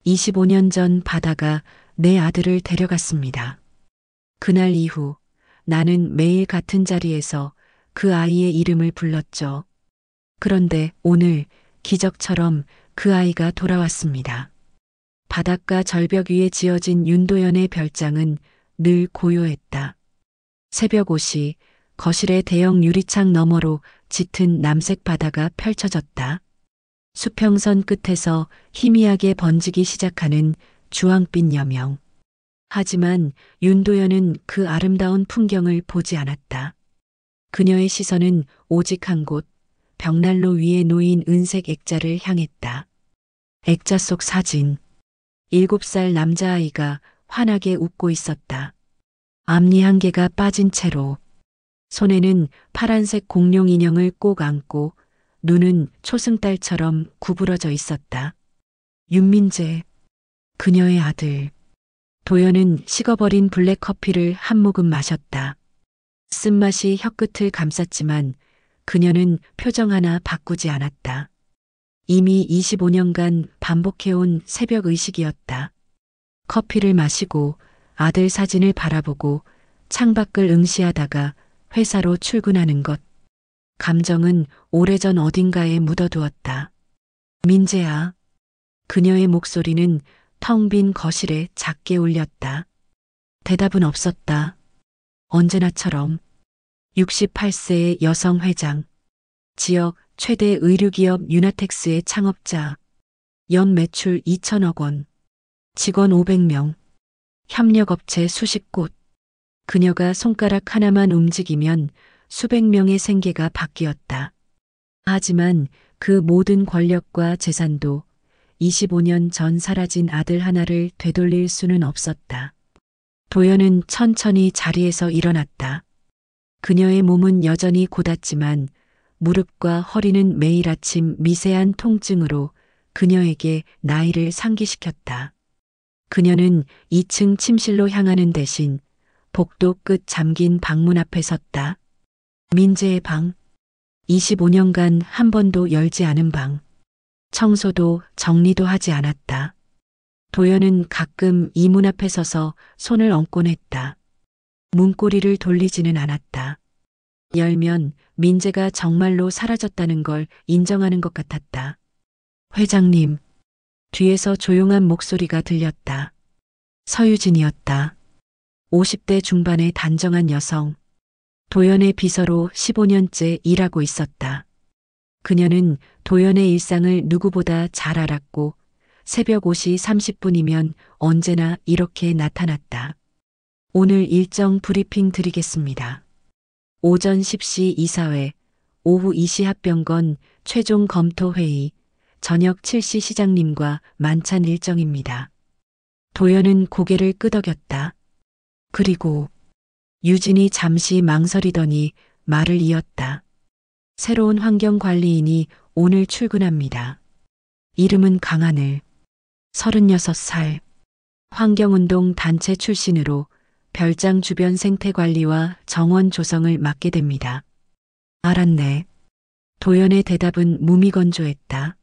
25년 전 바다가 내 아들을 데려갔습니다. 그날 이후 나는 매일 같은 자리에서 그 아이의 이름을 불렀죠. 그런데 오늘 기적처럼 그 아이가 돌아왔습니다. 바닷가 절벽 위에 지어진 윤도현의 별장은 늘 고요했다. 새벽 5시 거실의 대형 유리창 너머로 짙은 남색 바다가 펼쳐졌다. 수평선 끝에서 희미하게 번지기 시작하는 주황빛 여명. 하지만 윤도현은 그 아름다운 풍경을 보지 않았다. 그녀의 시선은 오직 한 곳, 벽난로 위에 놓인 은색 액자를 향했다. 액자 속 사진. 7살 남자아이가 환하게 웃고 있었다. 앞니 한 개가 빠진 채로. 손에는 파란색 공룡 인형을 꼭 안고 눈은 초승달처럼 구부러져 있었다. 윤민재, 그녀의 아들. 도연은 식어버린 블랙커피를 한 모금 마셨다. 쓴맛이 혀끝을 감쌌지만 그녀는 표정 하나 바꾸지 않았다. 이미 25년간 반복해온 새벽 의식이었다. 커피를 마시고 아들 사진을 바라보고 창밖을 응시하다가 회사로 출근하는 것. 감정은 오래전 어딘가에 묻어두었다. 민재야. 그녀의 목소리는 텅 빈 거실에 작게 울렸다. 대답은 없었다. 언제나처럼. 68세의 여성 회장. 지역 최대 의류기업 유나텍스의 창업자. 연 매출 2천억 원. 직원 500명. 협력업체 수십 곳. 그녀가 손가락 하나만 움직이면 수백 명의 생계가 바뀌었다. 하지만 그 모든 권력과 재산도 25년 전 사라진 아들 하나를 되돌릴 수는 없었다. 도연은 천천히 자리에서 일어났다. 그녀의 몸은 여전히 고닫지만 무릎과 허리는 매일 아침 미세한 통증으로 그녀에게 나이를 상기시켰다. 그녀는 2층 침실로 향하는 대신 복도 끝 잠긴 방문 앞에 섰다. 민재의 방. 25년간 한 번도 열지 않은 방. 청소도 정리도 하지 않았다. 도연은 가끔 이 문 앞에 서서 손을 얹곤 했다. 문고리를 돌리지는 않았다. 열면 민재가 정말로 사라졌다는 걸 인정하는 것 같았다. 회장님. 뒤에서 조용한 목소리가 들렸다. 서유진이었다. 50대 중반의 단정한 여성. 도연의 비서로 15년째 일하고 있었다. 그녀는 도연의 일상을 누구보다 잘 알았고 새벽 5시 30분이면 언제나 이렇게 나타났다. 오늘 일정 브리핑 드리겠습니다. 오전 10시 이사회, 오후 2시 합병건 최종 검토 회의, 저녁 7시 시장님과 만찬 일정입니다. 도연은 고개를 끄덕였다. 그리고 유진이 잠시 망설이더니 말을 이었다. 새로운 환경관리인이 오늘 출근합니다. 이름은 강하늘. 36살. 환경운동 단체 출신으로 별장 주변 생태관리와 정원 조성을 맡게 됩니다. 알았네. 도연의 대답은 무미건조했다.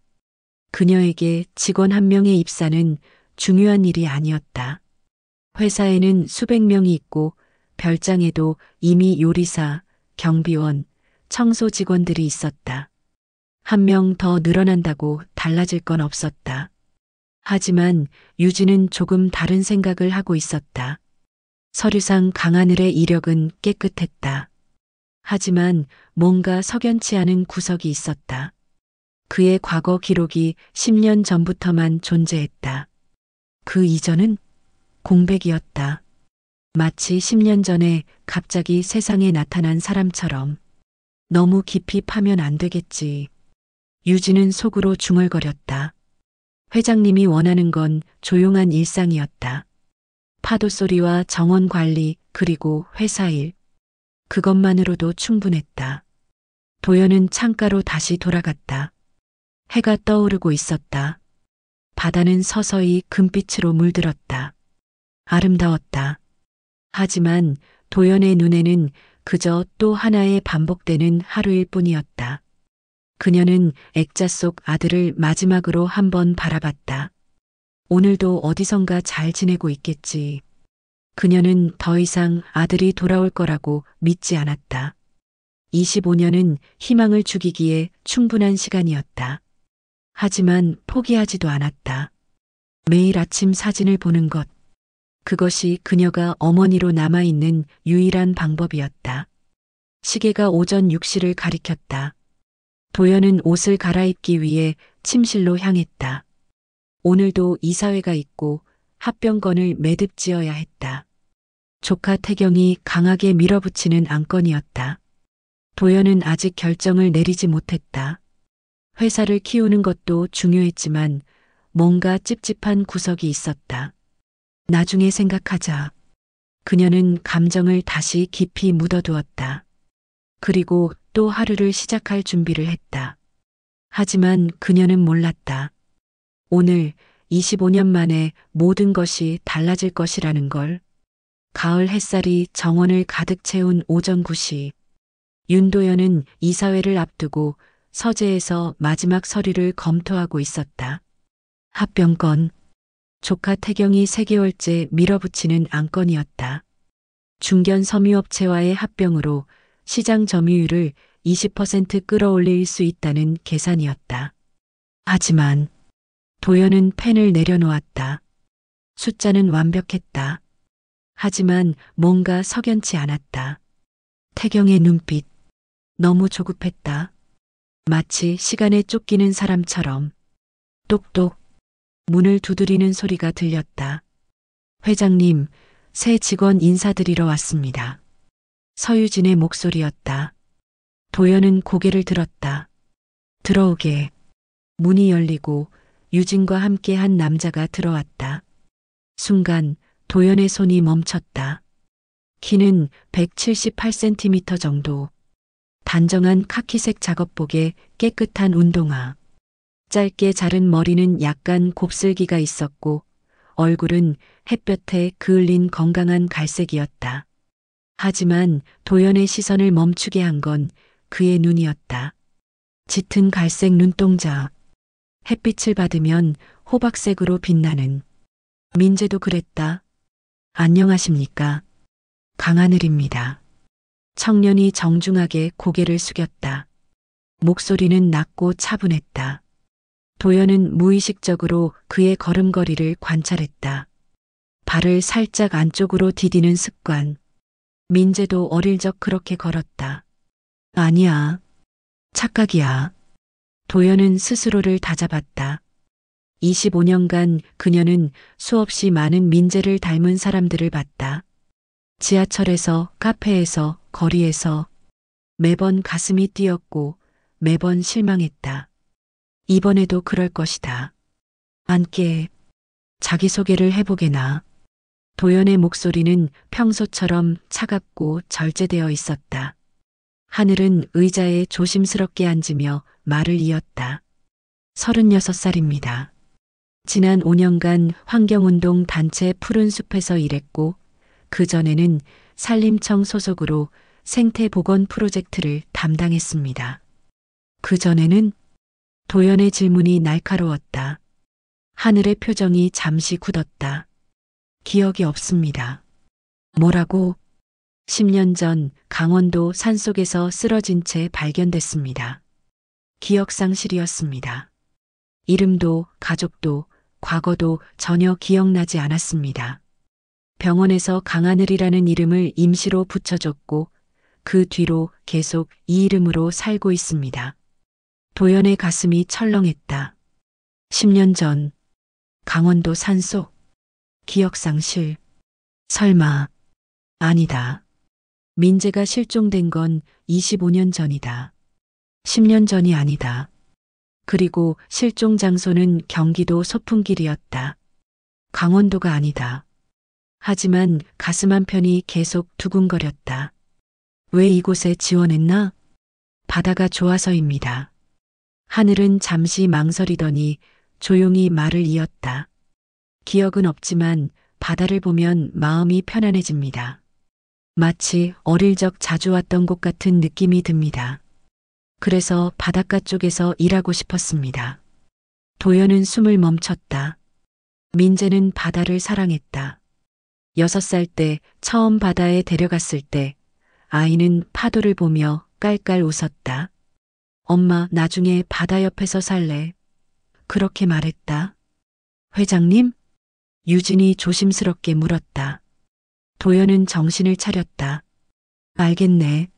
그녀에게 직원 한 명의 입사는 중요한 일이 아니었다. 회사에는 수백 명이 있고 별장에도 이미 요리사, 경비원, 청소 직원들이 있었다. 한 명 더 늘어난다고 달라질 건 없었다. 하지만 유진은 조금 다른 생각을 하고 있었다. 서류상 강하늘의 이력은 깨끗했다. 하지만 뭔가 석연치 않은 구석이 있었다. 그의 과거 기록이 10년 전부터만 존재했다. 그 이전은 공백이었다. 마치 10년 전에 갑자기 세상에 나타난 사람처럼. 너무 깊이 파면 안 되겠지. 유진은 속으로 중얼거렸다. 회장님이 원하는 건 조용한 일상이었다. 파도 소리와 정원 관리 그리고 회사 일. 그것만으로도 충분했다. 도연은 창가로 다시 돌아갔다. 해가 떠오르고 있었다. 바다는 서서히 금빛으로 물들었다. 아름다웠다. 하지만 도연의 눈에는 그저 또 하나의 반복되는 하루일 뿐이었다. 그녀는 액자 속 아들을 마지막으로 한번 바라봤다. 오늘도 어디선가 잘 지내고 있겠지. 그녀는 더 이상 아들이 돌아올 거라고 믿지 않았다. 25년은 희망을 죽이기에 충분한 시간이었다. 하지만 포기하지도 않았다. 매일 아침 사진을 보는 것. 그것이 그녀가 어머니로 남아있는 유일한 방법이었다. 시계가 오전 6시를 가리켰다. 도연은 옷을 갈아입기 위해 침실로 향했다. 오늘도 이사회가 있고 합병건을 매듭 지어야 했다. 조카 태경이 강하게 밀어붙이는 안건이었다. 도연은 아직 결정을 내리지 못했다. 회사를 키우는 것도 중요했지만 뭔가 찝찝한 구석이 있었다. 나중에 생각하자. 그녀는 감정을 다시 깊이 묻어두었다. 그리고 또 하루를 시작할 준비를 했다. 하지만 그녀는 몰랐다. 오늘 25년 만에 모든 것이 달라질 것이라는 걸. 가을 햇살이 정원을 가득 채운 오전 9시. 윤도현은 이사회를 앞두고 서재에서 마지막 서류를 검토하고 있었다. 합병건. 조카 태경이 3개월째 밀어붙이는 안건이었다. 중견 섬유업체와의 합병으로 시장 점유율을 20% 끌어올릴 수 있다는 계산이었다. 하지만 도연은 펜을 내려놓았다. 숫자는 완벽했다. 하지만 뭔가 석연치 않았다. 태경의 눈빛. 너무 조급했다. 마치 시간에 쫓기는 사람처럼. 똑똑. 문을 두드리는 소리가 들렸다. 회장님, 새 직원 인사드리러 왔습니다. 서유진의 목소리였다. 도연은 고개를 들었다. 들어오게. 문이 열리고 유진과 함께 한 남자가 들어왔다. 순간 도연의 손이 멈췄다. 키는 178cm 정도. 단정한 카키색 작업복에 깨끗한 운동화. 짧게 자른 머리는 약간 곱슬기가 있었고 얼굴은 햇볕에 그을린 건강한 갈색이었다. 하지만 도연의 시선을 멈추게 한 건 그의 눈이었다. 짙은 갈색 눈동자. 햇빛을 받으면 호박색으로 빛나는. 민재도 그랬다. 안녕하십니까. 강하늘입니다. 청년이 정중하게 고개를 숙였다. 목소리는 낮고 차분했다. 도연은 무의식적으로 그의 걸음걸이를 관찰했다. 발을 살짝 안쪽으로 디디는 습관. 민재도 어릴 적 그렇게 걸었다. 아니야. 착각이야. 도연은 스스로를 다잡았다. 25년간 그녀는 수없이 많은 민재를 닮은 사람들을 봤다. 지하철에서, 카페에서, 거리에서. 매번 가슴이 뛰었고 매번 실망했다. 이번에도 그럴 것이다. 함께 자기소개를 해보게나. 도연의 목소리는 평소처럼 차갑고 절제되어 있었다. 하늘은 의자에 조심스럽게 앉으며 말을 이었다. 36살입니다. 지난 5년간 환경운동 단체 푸른 숲에서 일했고 그전에는 산림청 소속으로 생태보건 프로젝트를 담당했습니다. 그전에는 도연의 질문이 날카로웠다. 하늘의 표정이 잠시 굳었다. 기억이 없습니다. 뭐라고? 10년 전 강원도 산속에서 쓰러진 채 발견됐습니다. 기억상실이었습니다. 이름도 가족도 과거도 전혀 기억나지 않았습니다. 병원에서 강하늘이라는 이름을 임시로 붙여줬고 그 뒤로 계속 이 이름으로 살고 있습니다. 도연의 가슴이 철렁했다. 10년 전 강원도 산속. 기억상실. 설마. 아니다. 민재가 실종된 건 25년 전이다. 10년 전이 아니다. 그리고 실종 장소는 경기도 소풍길이었다. 강원도가 아니다. 하지만 가슴 한편이 계속 두근거렸다. 왜 이곳에 지원했나? 바다가 좋아서입니다. 하늘은 잠시 망설이더니 조용히 말을 이었다. 기억은 없지만 바다를 보면 마음이 편안해집니다. 마치 어릴 적 자주 왔던 곳 같은 느낌이 듭니다. 그래서 바닷가 쪽에서 일하고 싶었습니다. 도연은 숨을 멈췄다. 민재는 바다를 사랑했다. 6살 때 처음 바다에 데려갔을 때 아이는 파도를 보며 깔깔 웃었다. 엄마, 나중에 바다 옆에서 살래. 그렇게 말했다. 회장님? 유진이 조심스럽게 물었다. 도연은 정신을 차렸다. 알겠네.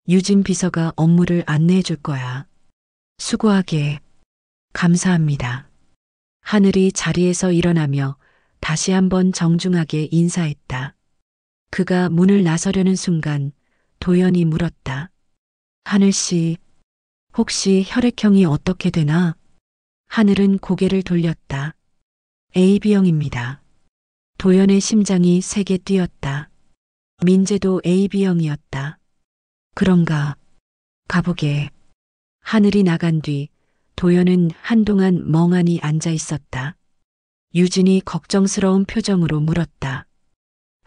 유진 비서가 업무를 안내해 줄 거야. 수고하게. 감사합니다. 하늘이 자리에서 일어나며 다시 한번 정중하게 인사했다. 그가 문을 나서려는 순간 도연이 물었다. 하늘 씨, 혹시 혈액형이 어떻게 되나? 하늘은 고개를 돌렸다. AB형입니다. 도연의 심장이 세게 뛰었다. 민재도 AB형이었다. 그런가? 가보게. 하늘이 나간 뒤 도연은 한동안 멍하니 앉아 있었다. 유진이 걱정스러운 표정으로 물었다.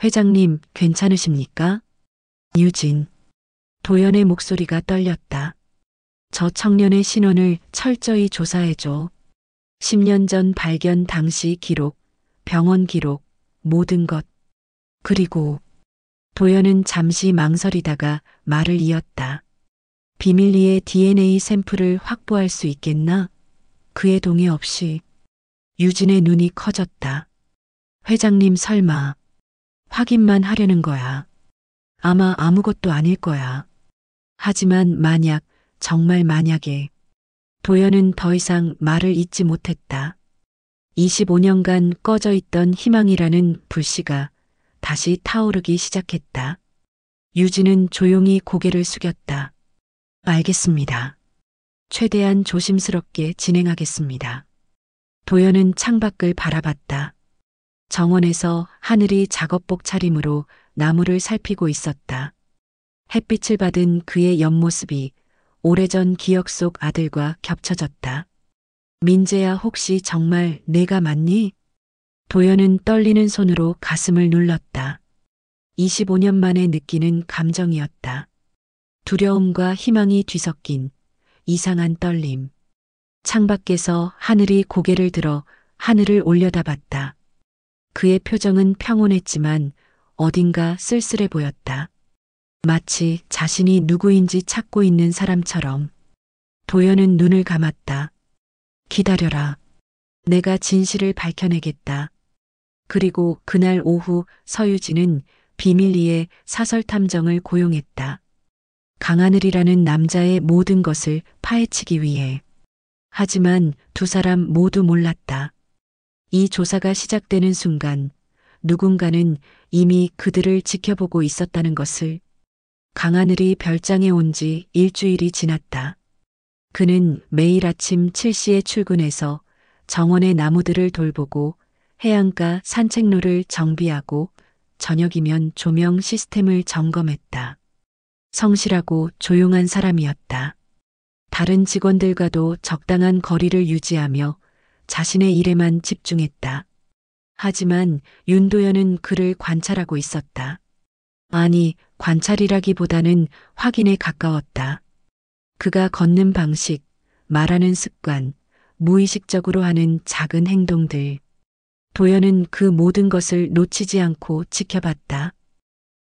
회장님, 괜찮으십니까? 유진. 도연의 목소리가 떨렸다. 저 청년의 신원을 철저히 조사해줘. 10년 전 발견 당시 기록, 병원 기록, 모든 것. 그리고 도연은 잠시 망설이다가 말을 이었다. 비밀리에 DNA 샘플을 확보할 수 있겠나? 그의 동의 없이. 유진의 눈이 커졌다. 회장님 설마 확인만 하려는 거야. 아마 아무것도 아닐 거야. 하지만 만약, 정말 만약에. 도연은 더 이상 말을 잇지 못했다. 25년간 꺼져 있던 희망이라는 불씨가 다시 타오르기 시작했다. 유진은 조용히 고개를 숙였다. 알겠습니다. 최대한 조심스럽게 진행하겠습니다. 도연은 창밖을 바라봤다. 정원에서 하늘이 작업복 차림으로 나무를 살피고 있었다. 햇빛을 받은 그의 옆모습이 오래전 기억 속 아들과 겹쳐졌다. 민재야, 혹시 정말 내가 맞니? 도연은 떨리는 손으로 가슴을 눌렀다. 25년 만에 느끼는 감정이었다. 두려움과 희망이 뒤섞인 이상한 떨림. 창밖에서 하늘이 고개를 들어 하늘을 올려다봤다. 그의 표정은 평온했지만 어딘가 쓸쓸해 보였다. 마치 자신이 누구인지 찾고 있는 사람처럼. 도연은 눈을 감았다. 기다려라. 내가 진실을 밝혀내겠다. 그리고 그날 오후 서유진은 비밀리에 사설 탐정을 고용했다. 강하늘이라는 남자의 모든 것을 파헤치기 위해. 하지만 두 사람 모두 몰랐다. 이 조사가 시작되는 순간 누군가는 이미 그들을 지켜보고 있었다는 것을. 강하늘이 별장에 온 지 일주일이 지났다. 그는 매일 아침 7시에 출근해서 정원의 나무들을 돌보고 해안가 산책로를 정비하고 저녁이면 조명 시스템을 점검했다. 성실하고 조용한 사람이었다. 다른 직원들과도 적당한 거리를 유지하며 자신의 일에만 집중했다. 하지만 윤도현은 그를 관찰하고 있었다. 아니, 관찰이라기보다는 확인에 가까웠다. 그가 걷는 방식, 말하는 습관, 무의식적으로 하는 작은 행동들. 도연은 그 모든 것을 놓치지 않고 지켜봤다.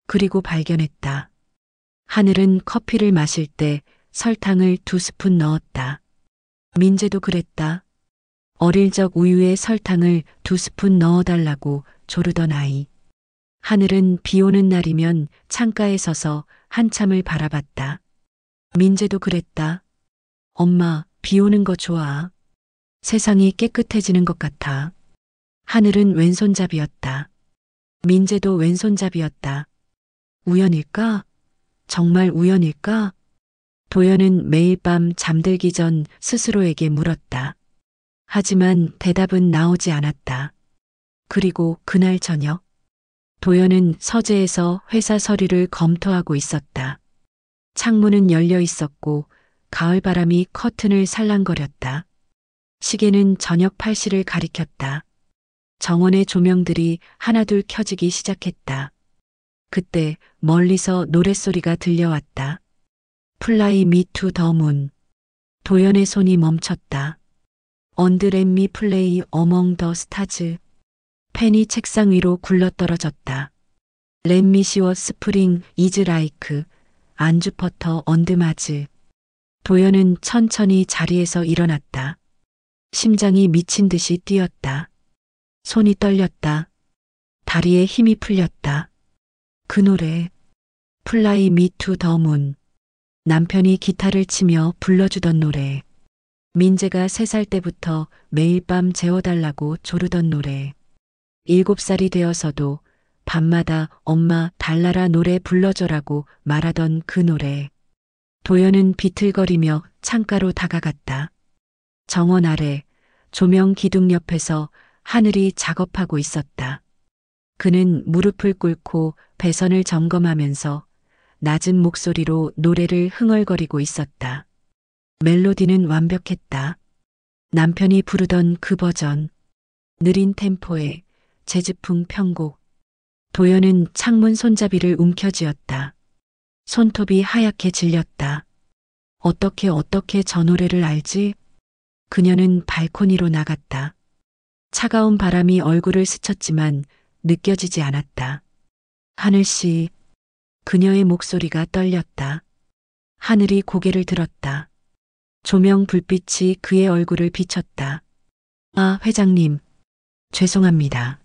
그리고 발견했다. 하늘은 커피를 마실 때 설탕을 2스푼 넣었다. 민재도 그랬다. 어릴 적 우유에 설탕을 2스푼 넣어달라고 조르던 아이. 하늘은 비 오는 날이면 창가에 서서 한참을 바라봤다. 민재도 그랬다. 엄마, 비 오는 거 좋아. 세상이 깨끗해지는 것 같아. 하늘은 왼손잡이였다. 민재도 왼손잡이였다. 우연일까? 정말 우연일까? 도연은 매일 밤 잠들기 전 스스로에게 물었다. 하지만 대답은 나오지 않았다. 그리고 그날 저녁, 도연은 서재에서 회사 서류를 검토하고 있었다. 창문은 열려 있었고 가을바람이 커튼을 살랑거렸다. 시계는 저녁 8시를 가리켰다. 정원의 조명들이 하나둘 켜지기 시작했다. 그때 멀리서 노랫소리가 들려왔다. Fly me to the moon. 도연의 손이 멈췄다. Under me play among the stars. 펜이 책상 위로 굴러떨어졌다. 렛미시워 스프링 이즈 라이크 안주퍼터 언드마즈. 도연은 천천히 자리에서 일어났다. 심장이 미친 듯이 뛰었다. 손이 떨렸다. 다리에 힘이 풀렸다. 그 노래, 플라이 미 투 더 문. 남편이 기타를 치며 불러주던 노래. 민재가 3살 때부터 매일 밤 재워달라고 조르던 노래. 7살이 되어서도 밤마다 엄마 달나라 노래 불러줘라고 말하던 그 노래. 도연은 비틀거리며 창가로 다가갔다. 정원 아래 조명 기둥 옆에서 하늘이 작업하고 있었다. 그는 무릎을 꿇고 배선을 점검하면서 낮은 목소리로 노래를 흥얼거리고 있었다. 멜로디는 완벽했다. 남편이 부르던 그 버전. 느린 템포의 재즈풍 편곡. 도연은 창문 손잡이를 움켜쥐었다. 손톱이 하얗게 질렸다. 어떻게 저 노래를 알지? 그녀는 발코니로 나갔다. 차가운 바람이 얼굴을 스쳤지만 느껴지지 않았다. 하늘씨. 그녀의 목소리가 떨렸다. 하늘이 고개를 들었다. 조명 불빛이 그의 얼굴을 비쳤다. 아, 회장님. 죄송합니다.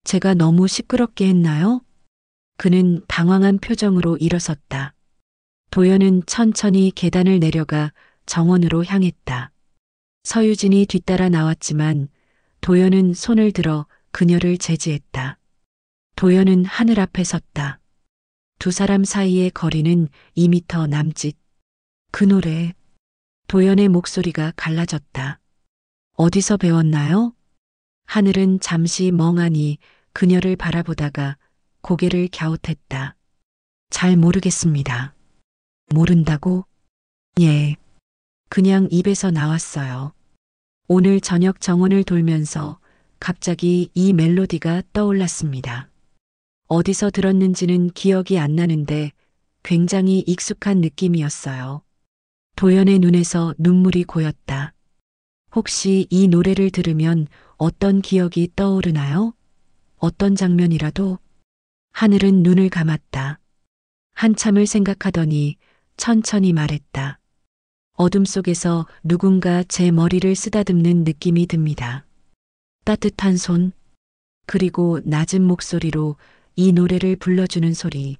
제가 너무 시끄럽게 했나요? 그는 당황한 표정으로 일어섰다. 도연은 천천히 계단을 내려가 정원으로 향했다. 서유진이 뒤따라 나왔지만 도연은 손을 들어 그녀를 제지했다. 도연은 하늘 앞에 섰다. 두 사람 사이의 거리는 2미터 남짓. 그 노래. 도연의 목소리가 갈라졌다. 어디서 배웠나요? 하늘은 잠시 멍하니 그녀를 바라보다가 고개를 갸웃했다. 잘 모르겠습니다. 모른다고? 예. 그냥 입에서 나왔어요. 오늘 저녁 정원을 돌면서 갑자기 이 멜로디가 떠올랐습니다. 어디서 들었는지는 기억이 안 나는데 굉장히 익숙한 느낌이었어요. 도연의 눈에서 눈물이 고였다. 혹시 이 노래를 들으면 어떤 기억이 떠오르나요? 어떤 장면이라도? 하늘은 눈을 감았다. 한참을 생각하더니 천천히 말했다. 어둠 속에서 누군가 제 머리를 쓰다듬는 느낌이 듭니다. 따뜻한 손, 그리고 낮은 목소리로 이 노래를 불러주는 소리.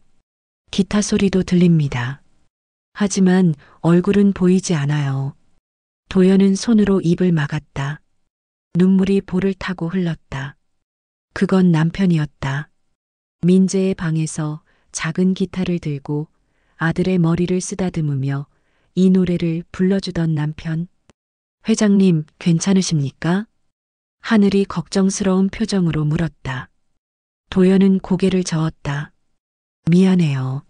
기타 소리도 들립니다. 하지만 얼굴은 보이지 않아요. 도연은 손으로 입을 막았다. 눈물이 볼을 타고 흘렀다. 그건 남편이었다. 민재의 방에서 작은 기타를 들고 아들의 머리를 쓰다듬으며 이 노래를 불러주던 남편. 회장님, 괜찮으십니까? 하늘이 걱정스러운 표정으로 물었다. 도연은 고개를 저었다. 미안해요.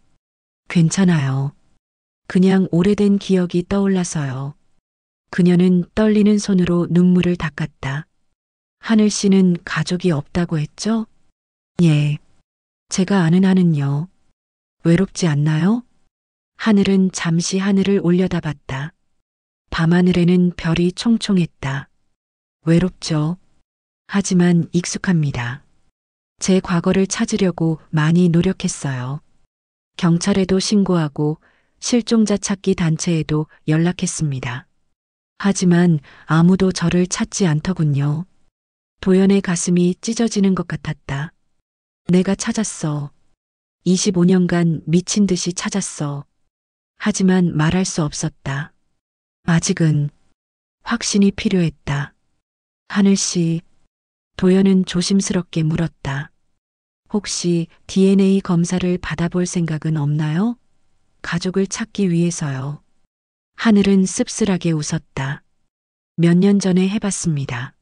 괜찮아요. 그냥 오래된 기억이 떠올라서요. 그녀는 떨리는 손으로 눈물을 닦았다. 하늘 씨는 가족이 없다고 했죠? 예. 제가 아는 한은요. 외롭지 않나요? 하늘은 잠시 하늘을 올려다봤다. 밤하늘에는 별이 총총했다. 외롭죠. 하지만 익숙합니다. 제 과거를 찾으려고 많이 노력했어요. 경찰에도 신고하고 실종자 찾기 단체에도 연락했습니다. 하지만 아무도 저를 찾지 않더군요. 도연의 가슴이 찢어지는 것 같았다. 내가 찾았어. 25년간 미친 듯이 찾았어. 하지만 말할 수 없었다. 아직은 확신이 필요했다. 하늘씨, 도연은 조심스럽게 물었다. 혹시 DNA 검사를 받아볼 생각은 없나요? 가족을 찾기 위해서요. 하늘은 씁쓸하게 웃었다. 몇 년 전에 해봤습니다.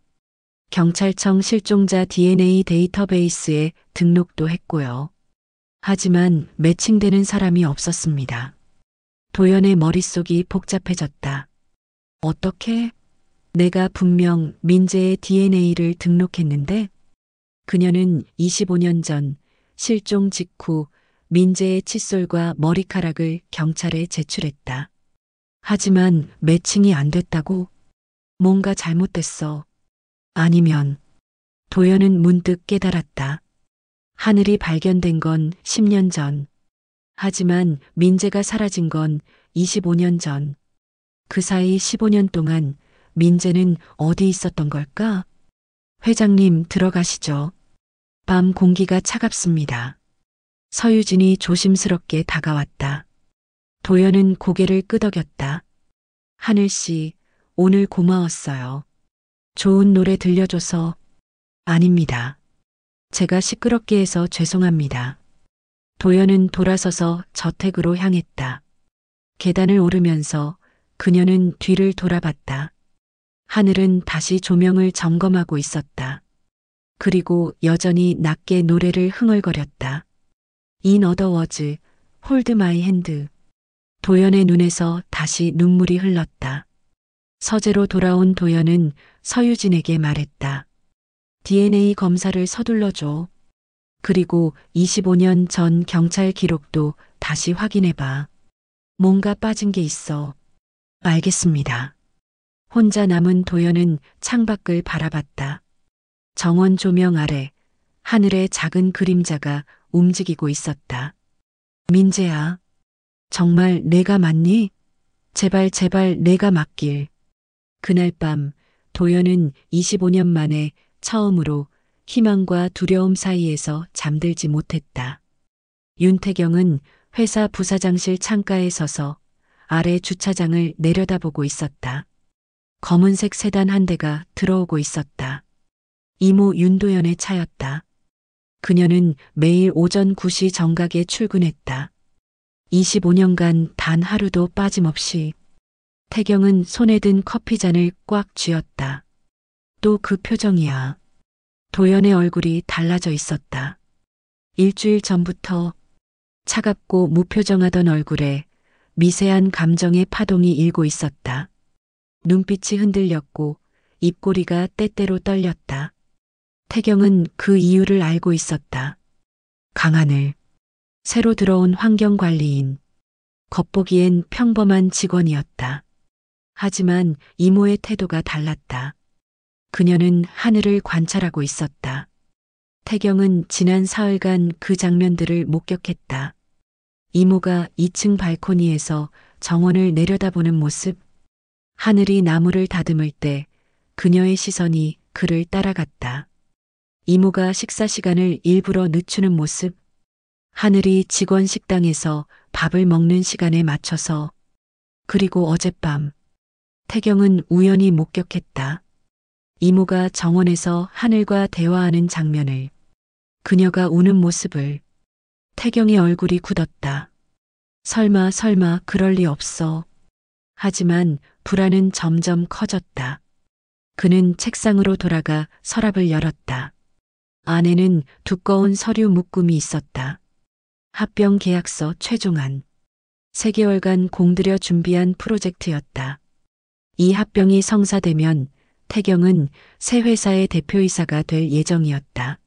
경찰청 실종자 DNA 데이터베이스에 등록도 했고요. 하지만 매칭되는 사람이 없었습니다. 도연의 머릿속이 복잡해졌다. 어떻게? 내가 분명 민재의 DNA를 등록했는데? 그녀는 25년 전 실종 직후 민재의 칫솔과 머리카락을 경찰에 제출했다. 하지만 매칭이 안 됐다고? 뭔가 잘못됐어. 아니면 도연은 문득 깨달았다. 하늘이 발견된 건 10년 전. 하지만 민재가 사라진 건 25년 전. 그 사이 15년 동안 민재는 어디 있었던 걸까? 회장님, 들어가시죠. 밤 공기가 차갑습니다. 서유진이 조심스럽게 다가왔다. 도연은 고개를 끄덕였다. 하늘씨, 오늘 고마웠어요. 좋은 노래 들려줘서. 아닙니다. 제가 시끄럽게 해서 죄송합니다. 도연은 돌아서서 저택으로 향했다. 계단을 오르면서 그녀는 뒤를 돌아봤다. 하늘은 다시 조명을 점검하고 있었다. 그리고 여전히 낮게 노래를 흥얼거렸다. In other words, hold my hand. 도연의 눈에서 다시 눈물이 흘렀다. 서재로 돌아온 도연은 서유진에게 말했다. DNA 검사를 서둘러줘. 그리고 25년 전 경찰 기록도 다시 확인해봐. 뭔가 빠진 게 있어. 알겠습니다. 혼자 남은 도연은 창밖을 바라봤다. 정원 조명 아래 하늘의 작은 그림자가 움직이고 있었다. 민재야, 정말 내가 맞니? 제발 제발 내가 맞길. 그날 밤 도연은 25년 만에 처음으로 희망과 두려움 사이에서 잠들지 못했다. 윤태경은 회사 부사장실 창가에 서서 아래 주차장을 내려다보고 있었다. 검은색 세단 한 대가 들어오고 있었다. 이모 윤도연의 차였다. 그녀는 매일 오전 9시 정각에 출근했다. 25년간 단 하루도 빠짐없이. 태경은 손에 든 커피잔을 꽉 쥐었다. 또 그 표정이야. 도연의 얼굴이 달라져 있었다. 일주일 전부터 차갑고 무표정하던 얼굴에 미세한 감정의 파동이 일고 있었다. 눈빛이 흔들렸고 입꼬리가 때때로 떨렸다. 태경은 그 이유를 알고 있었다. 강하늘, 새로 들어온 환경관리인, 겉보기엔 평범한 직원이었다. 하지만 이모의 태도가 달랐다. 그녀는 하늘을 관찰하고 있었다. 태경은 지난 사흘간 그 장면들을 목격했다. 이모가 2층 발코니에서 정원을 내려다보는 모습, 하늘이 나무를 다듬을 때 그녀의 시선이 그를 따라갔다. 이모가 식사 시간을 일부러 늦추는 모습, 하늘이 직원 식당에서 밥을 먹는 시간에 맞춰서. 그리고 어젯밤 태경은 우연히 목격했다. 이모가 정원에서 하늘과 대화하는 장면을, 그녀가 우는 모습을. 태경의 얼굴이 굳었다. 설마 그럴 리 없어. 하지만 불안은 점점 커졌다. 그는 책상으로 돌아가 서랍을 열었다. 안에는 두꺼운 서류 묶음이 있었다. 합병 계약서 최종안. 3개월간 공들여 준비한 프로젝트였다. 이 합병이 성사되면 태경은 새 회사의 대표이사가 될 예정이었다.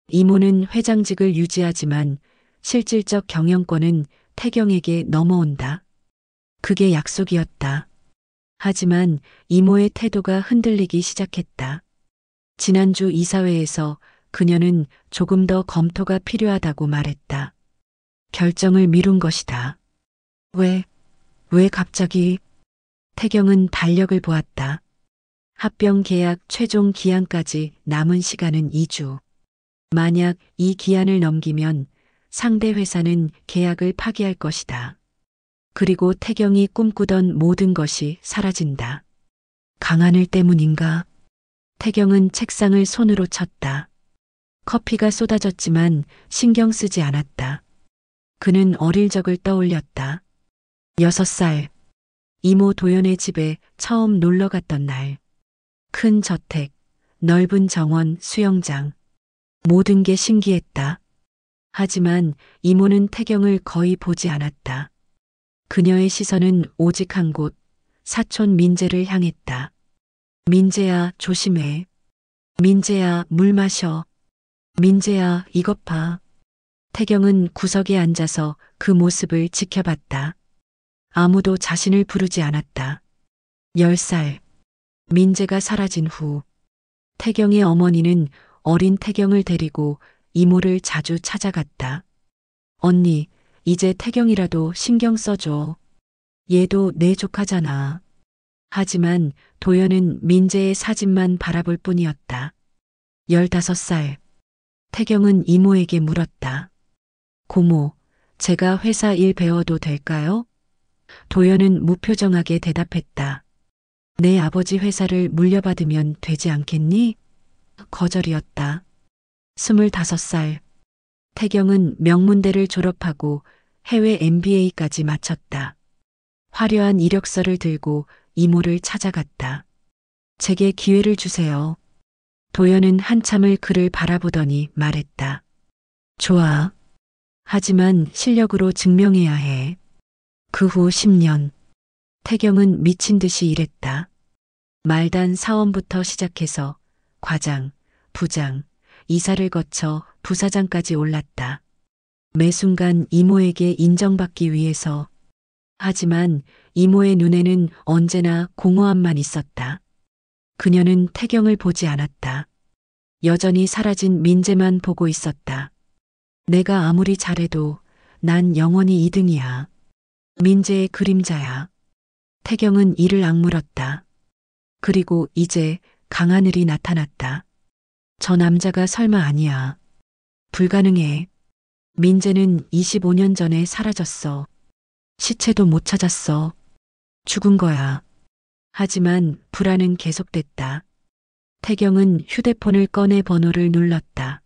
이모는 회장직을 유지하지만 실질적 경영권은 태경에게 넘어온다. 그게 약속이었다. 하지만 이모의 태도가 흔들리기 시작했다. 지난주 이사회에서 그녀는 조금 더 검토가 필요하다고 말했다. 결정을 미룬 것이다. 왜 갑자기? 태경은 달력을 보았다. 합병 계약 최종 기한까지 남은 시간은 2주. 만약 이 기한을 넘기면 상대 회사는 계약을 파기할 것이다. 그리고 태경이 꿈꾸던 모든 것이 사라진다. 강하늘 때문인가? 태경은 책상을 손으로 쳤다. 커피가 쏟아졌지만 신경 쓰지 않았다. 그는 어릴 적을 떠올렸다. 6살. 이모 도연의 집에 처음 놀러 갔던 날. 큰 저택, 넓은 정원, 수영장. 모든 게 신기했다. 하지만 이모는 태경을 거의 보지 않았다. 그녀의 시선은 오직 한 곳, 사촌 민재를 향했다. 민재야, 조심해. 민재야, 물 마셔. 민재야, 이것 봐. 태경은 구석에 앉아서 그 모습을 지켜봤다. 아무도 자신을 부르지 않았다. 10살. 민재가 사라진 후 태경의 어머니는 어린 태경을 데리고 이모를 자주 찾아갔다. 언니, 이제 태경이라도 신경 써줘. 얘도 내 조카잖아. 하지만 도연은 민재의 사진만 바라볼 뿐이었다. 15살. 태경은 이모에게 물었다. 고모, 제가 회사 일 배워도 될까요? 도연은 무표정하게 대답했다. 내 아버지 회사를 물려받으면 되지 않겠니? 거절이었다. 25살. 태경은 명문대를 졸업하고 해외 MBA까지 마쳤다. 화려한 이력서를 들고 이모를 찾아갔다. 제게 기회를 주세요. 도연은 한참을 그를 바라보더니 말했다. 좋아. 하지만 실력으로 증명해야 해. 그 후 10년. 태경은 미친 듯이 일했다. 말단 사원부터 시작해서 과장, 부장, 이사를 거쳐 부사장까지 올랐다. 매 순간 이모에게 인정받기 위해서. 하지만 이모의 눈에는 언제나 공허함만 있었다. 그녀는 태경을 보지 않았다. 여전히 사라진 민재만 보고 있었다. 내가 아무리 잘해도 난 영원히 2등이야. 민재의 그림자야. 태경은 이를 악물었다. 그리고 이제 강하늘이 나타났다. 저 남자가 설마 아니야. 불가능해. 민재는 25년 전에 사라졌어. 시체도 못 찾았어. 죽은 거야. 하지만 불안은 계속됐다. 태경은 휴대폰을 꺼내 번호를 눌렀다.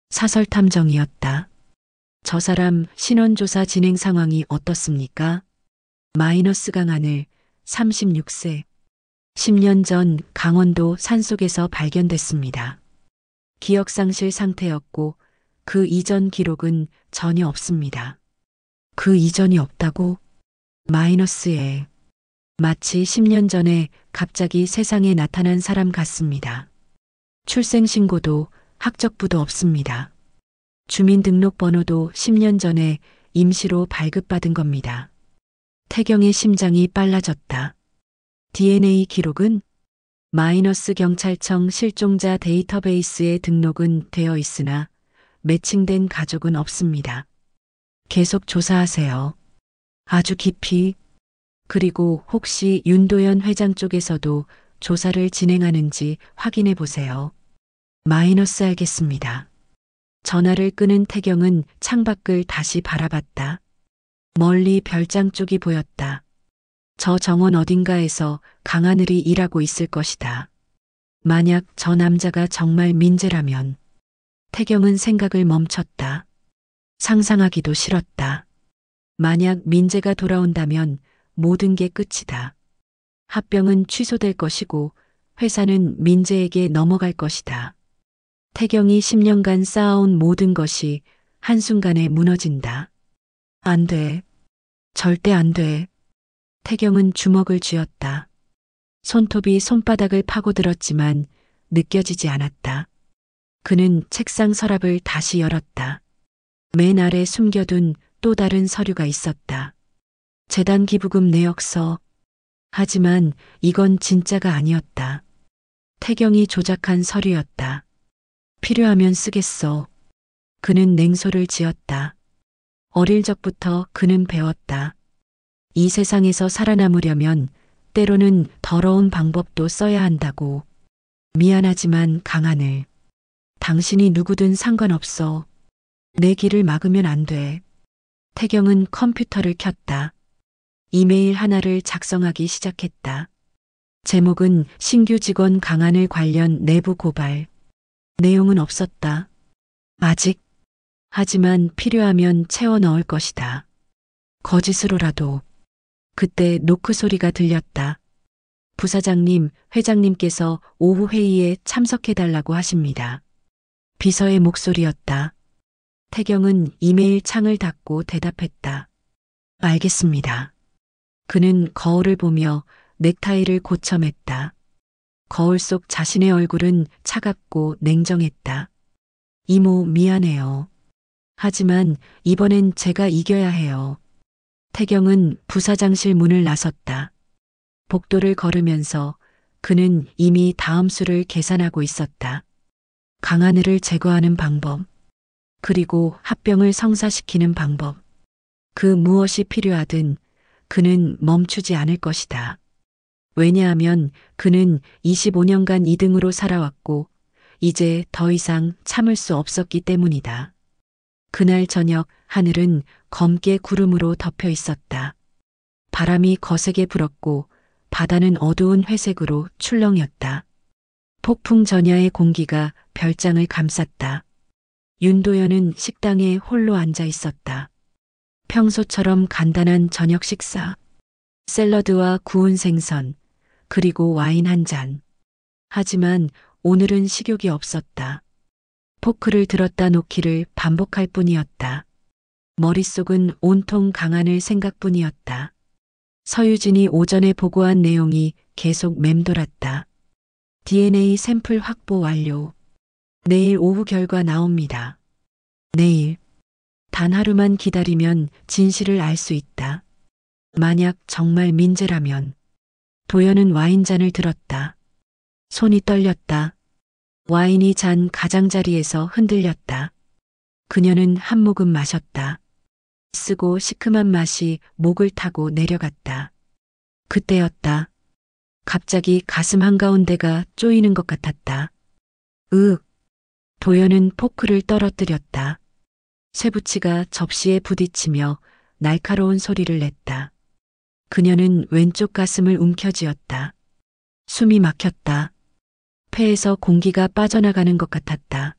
사설 탐정이었다. 저 사람 신원조사 진행 상황이 어떻습니까? 마이너스 강하늘, 36세. 10년 전 강원도 산속에서 발견됐습니다. 기억상실 상태였고 그 이전 기록은 전혀 없습니다. 그 이전이 없다고? 마이너스에. 마치 10년 전에 갑자기 세상에 나타난 사람 같습니다. 출생신고도 학적부도 없습니다. 주민등록번호도 10년 전에 임시로 발급받은 겁니다. 태경의 심장이 빨라졌다. DNA 기록은? 마이너스 경찰청 실종자 데이터베이스에 등록은 되어 있으나 매칭된 가족은 없습니다. 계속 조사하세요. 아주 깊이. 그리고 혹시 윤도현 회장 쪽에서도 조사를 진행하는지 확인해 보세요. 마이너스 알겠습니다. 전화를 끊은 태경은 창밖을 다시 바라봤다. 멀리 별장 쪽이 보였다. 저 정원 어딘가에서 강하늘이 일하고 있을 것이다. 만약 저 남자가 정말 민재라면. 태경은 생각을 멈췄다. 상상하기도 싫었다. 만약 민재가 돌아온다면 모든 게 끝이다. 합병은 취소될 것이고 회사는 민재에게 넘어갈 것이다. 태경이 10년간 쌓아온 모든 것이 한순간에 무너진다. 안 돼. 절대 안 돼. 태경은 주먹을 쥐었다. 손톱이 손바닥을 파고들었지만 느껴지지 않았다. 그는 책상 서랍을 다시 열었다. 맨 아래 숨겨둔 또 다른 서류가 있었다. 재단 기부금 내역서. 하지만 이건 진짜가 아니었다. 태경이 조작한 서류였다. 필요하면 쓰겠어. 그는 냉소를 지었다. 어릴 적부터 그는 배웠다. 이 세상에서 살아남으려면 때로는 더러운 방법도 써야 한다고. 미안하지만 강하늘. 당신이 누구든 상관없어. 내 길을 막으면 안 돼. 태경은 컴퓨터를 켰다. 이메일 하나를 작성하기 시작했다. 제목은 신규 직원 강하늘 관련 내부 고발. 내용은 없었다. 아직. 하지만 필요하면 채워 넣을 것이다. 거짓으로라도. 그때 노크 소리가 들렸다. 부사장님, 회장님께서 오후 회의에 참석해달라고 하십니다. 비서의 목소리였다. 태경은 이메일 창을 닫고 대답했다. 알겠습니다. 그는 거울을 보며 넥타이를 고쳐맸다. 거울 속 자신의 얼굴은 차갑고 냉정했다. 이모 미안해요. 하지만 이번엔 제가 이겨야 해요. 태경은 부사장실 문을 나섰다. 복도를 걸으면서 그는 이미 다음 수를 계산하고 있었다. 강하늘을 제거하는 방법, 그리고 합병을 성사시키는 방법. 그 무엇이 필요하든 그는 멈추지 않을 것이다. 왜냐하면 그는 25년간 2등으로 살아왔고 이제 더 이상 참을 수 없었기 때문이다. 그날 저녁 하늘은 검게 구름으로 덮여 있었다. 바람이 거세게 불었고 바다는 어두운 회색으로 출렁였다. 폭풍 전야의 공기가 별장을 감쌌다. 윤도현은 식당에 홀로 앉아 있었다. 평소처럼 간단한 저녁 식사, 샐러드와 구운 생선, 그리고 와인 한 잔. 하지만 오늘은 식욕이 없었다. 포크를 들었다 놓기를 반복할 뿐이었다. 머릿속은 온통 강하늘 생각뿐이었다. 서유진이 오전에 보고한 내용이 계속 맴돌았다. DNA 샘플 확보 완료. 내일 오후 결과 나옵니다. 내일. 단 하루만 기다리면 진실을 알 수 있다. 만약 정말 민재라면. 도연은 와인잔을 들었다. 손이 떨렸다. 와인이 잔 가장자리에서 흔들렸다. 그녀는 한 모금 마셨다. 쓰고 시큼한 맛이 목을 타고 내려갔다. 그때였다. 갑자기 가슴 한가운데가 쪼이는 것 같았다. 으윽. 도연은 포크를 떨어뜨렸다. 쇠붙이가 접시에 부딪히며 날카로운 소리를 냈다. 그녀는 왼쪽 가슴을 움켜쥐었다. 숨이 막혔다. 폐에서 공기가 빠져나가는 것 같았다.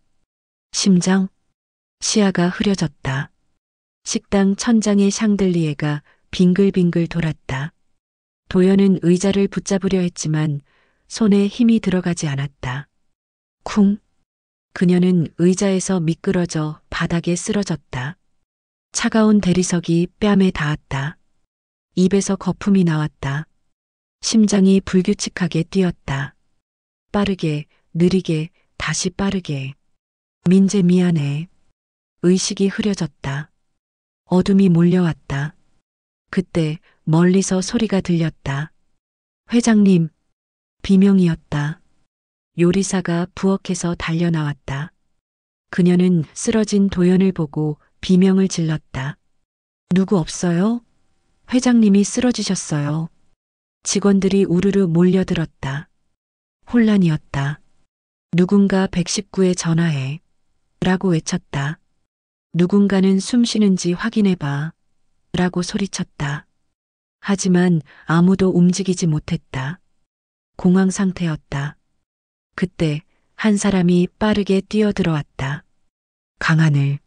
심장? 시야가 흐려졌다. 식당 천장의 샹들리에가 빙글빙글 돌았다. 도연은 의자를 붙잡으려 했지만 손에 힘이 들어가지 않았다. 쿵. 그녀는 의자에서 미끄러져 바닥에 쓰러졌다. 차가운 대리석이 뺨에 닿았다. 입에서 거품이 나왔다. 심장이 불규칙하게 뛰었다. 빠르게, 느리게, 다시 빠르게. 민재 미안해. 의식이 흐려졌다. 어둠이 몰려왔다. 그때 멀리서 소리가 들렸다. 회장님. 비명이었다. 요리사가 부엌에서 달려나왔다. 그녀는 쓰러진 도연을 보고 비명을 질렀다. 누구 없어요? 회장님이 쓰러지셨어요. 직원들이 우르르 몰려들었다. 혼란이었다. 누군가 119에 전화해. 라고 외쳤다. 누군가는 숨 쉬는지 확인해봐. 라고 소리쳤다. 하지만 아무도 움직이지 못했다. 공황 상태였다. 그때 한 사람이 빠르게 뛰어들어왔다. 강하늘.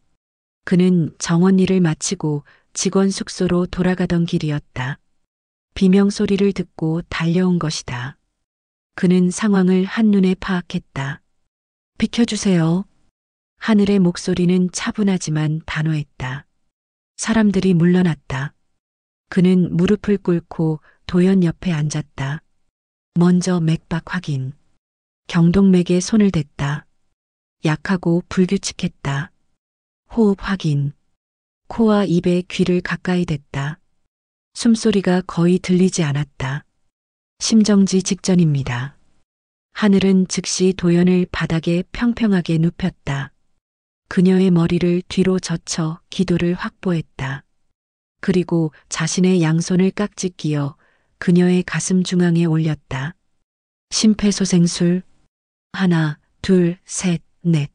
그는 정원 일을 마치고 직원 숙소로 돌아가던 길이었다. 비명 소리를 듣고 달려온 것이다. 그는 상황을 한눈에 파악했다. 비켜주세요. 하늘의 목소리는 차분하지만 단호했다. 사람들이 물러났다. 그는 무릎을 꿇고 도연 옆에 앉았다. 먼저 맥박 확인. 경동맥에 손을 댔다. 약하고 불규칙했다. 호흡 확인. 코와 입에 귀를 가까이 댔다. 숨소리가 거의 들리지 않았다. 심정지 직전입니다. 하늘은 즉시 도연을 바닥에 평평하게 눕혔다. 그녀의 머리를 뒤로 젖혀 기도를 확보했다. 그리고 자신의 양손을 깍지 끼어 그녀의 가슴 중앙에 올렸다. 심폐소생술. 하나, 둘, 셋, 넷.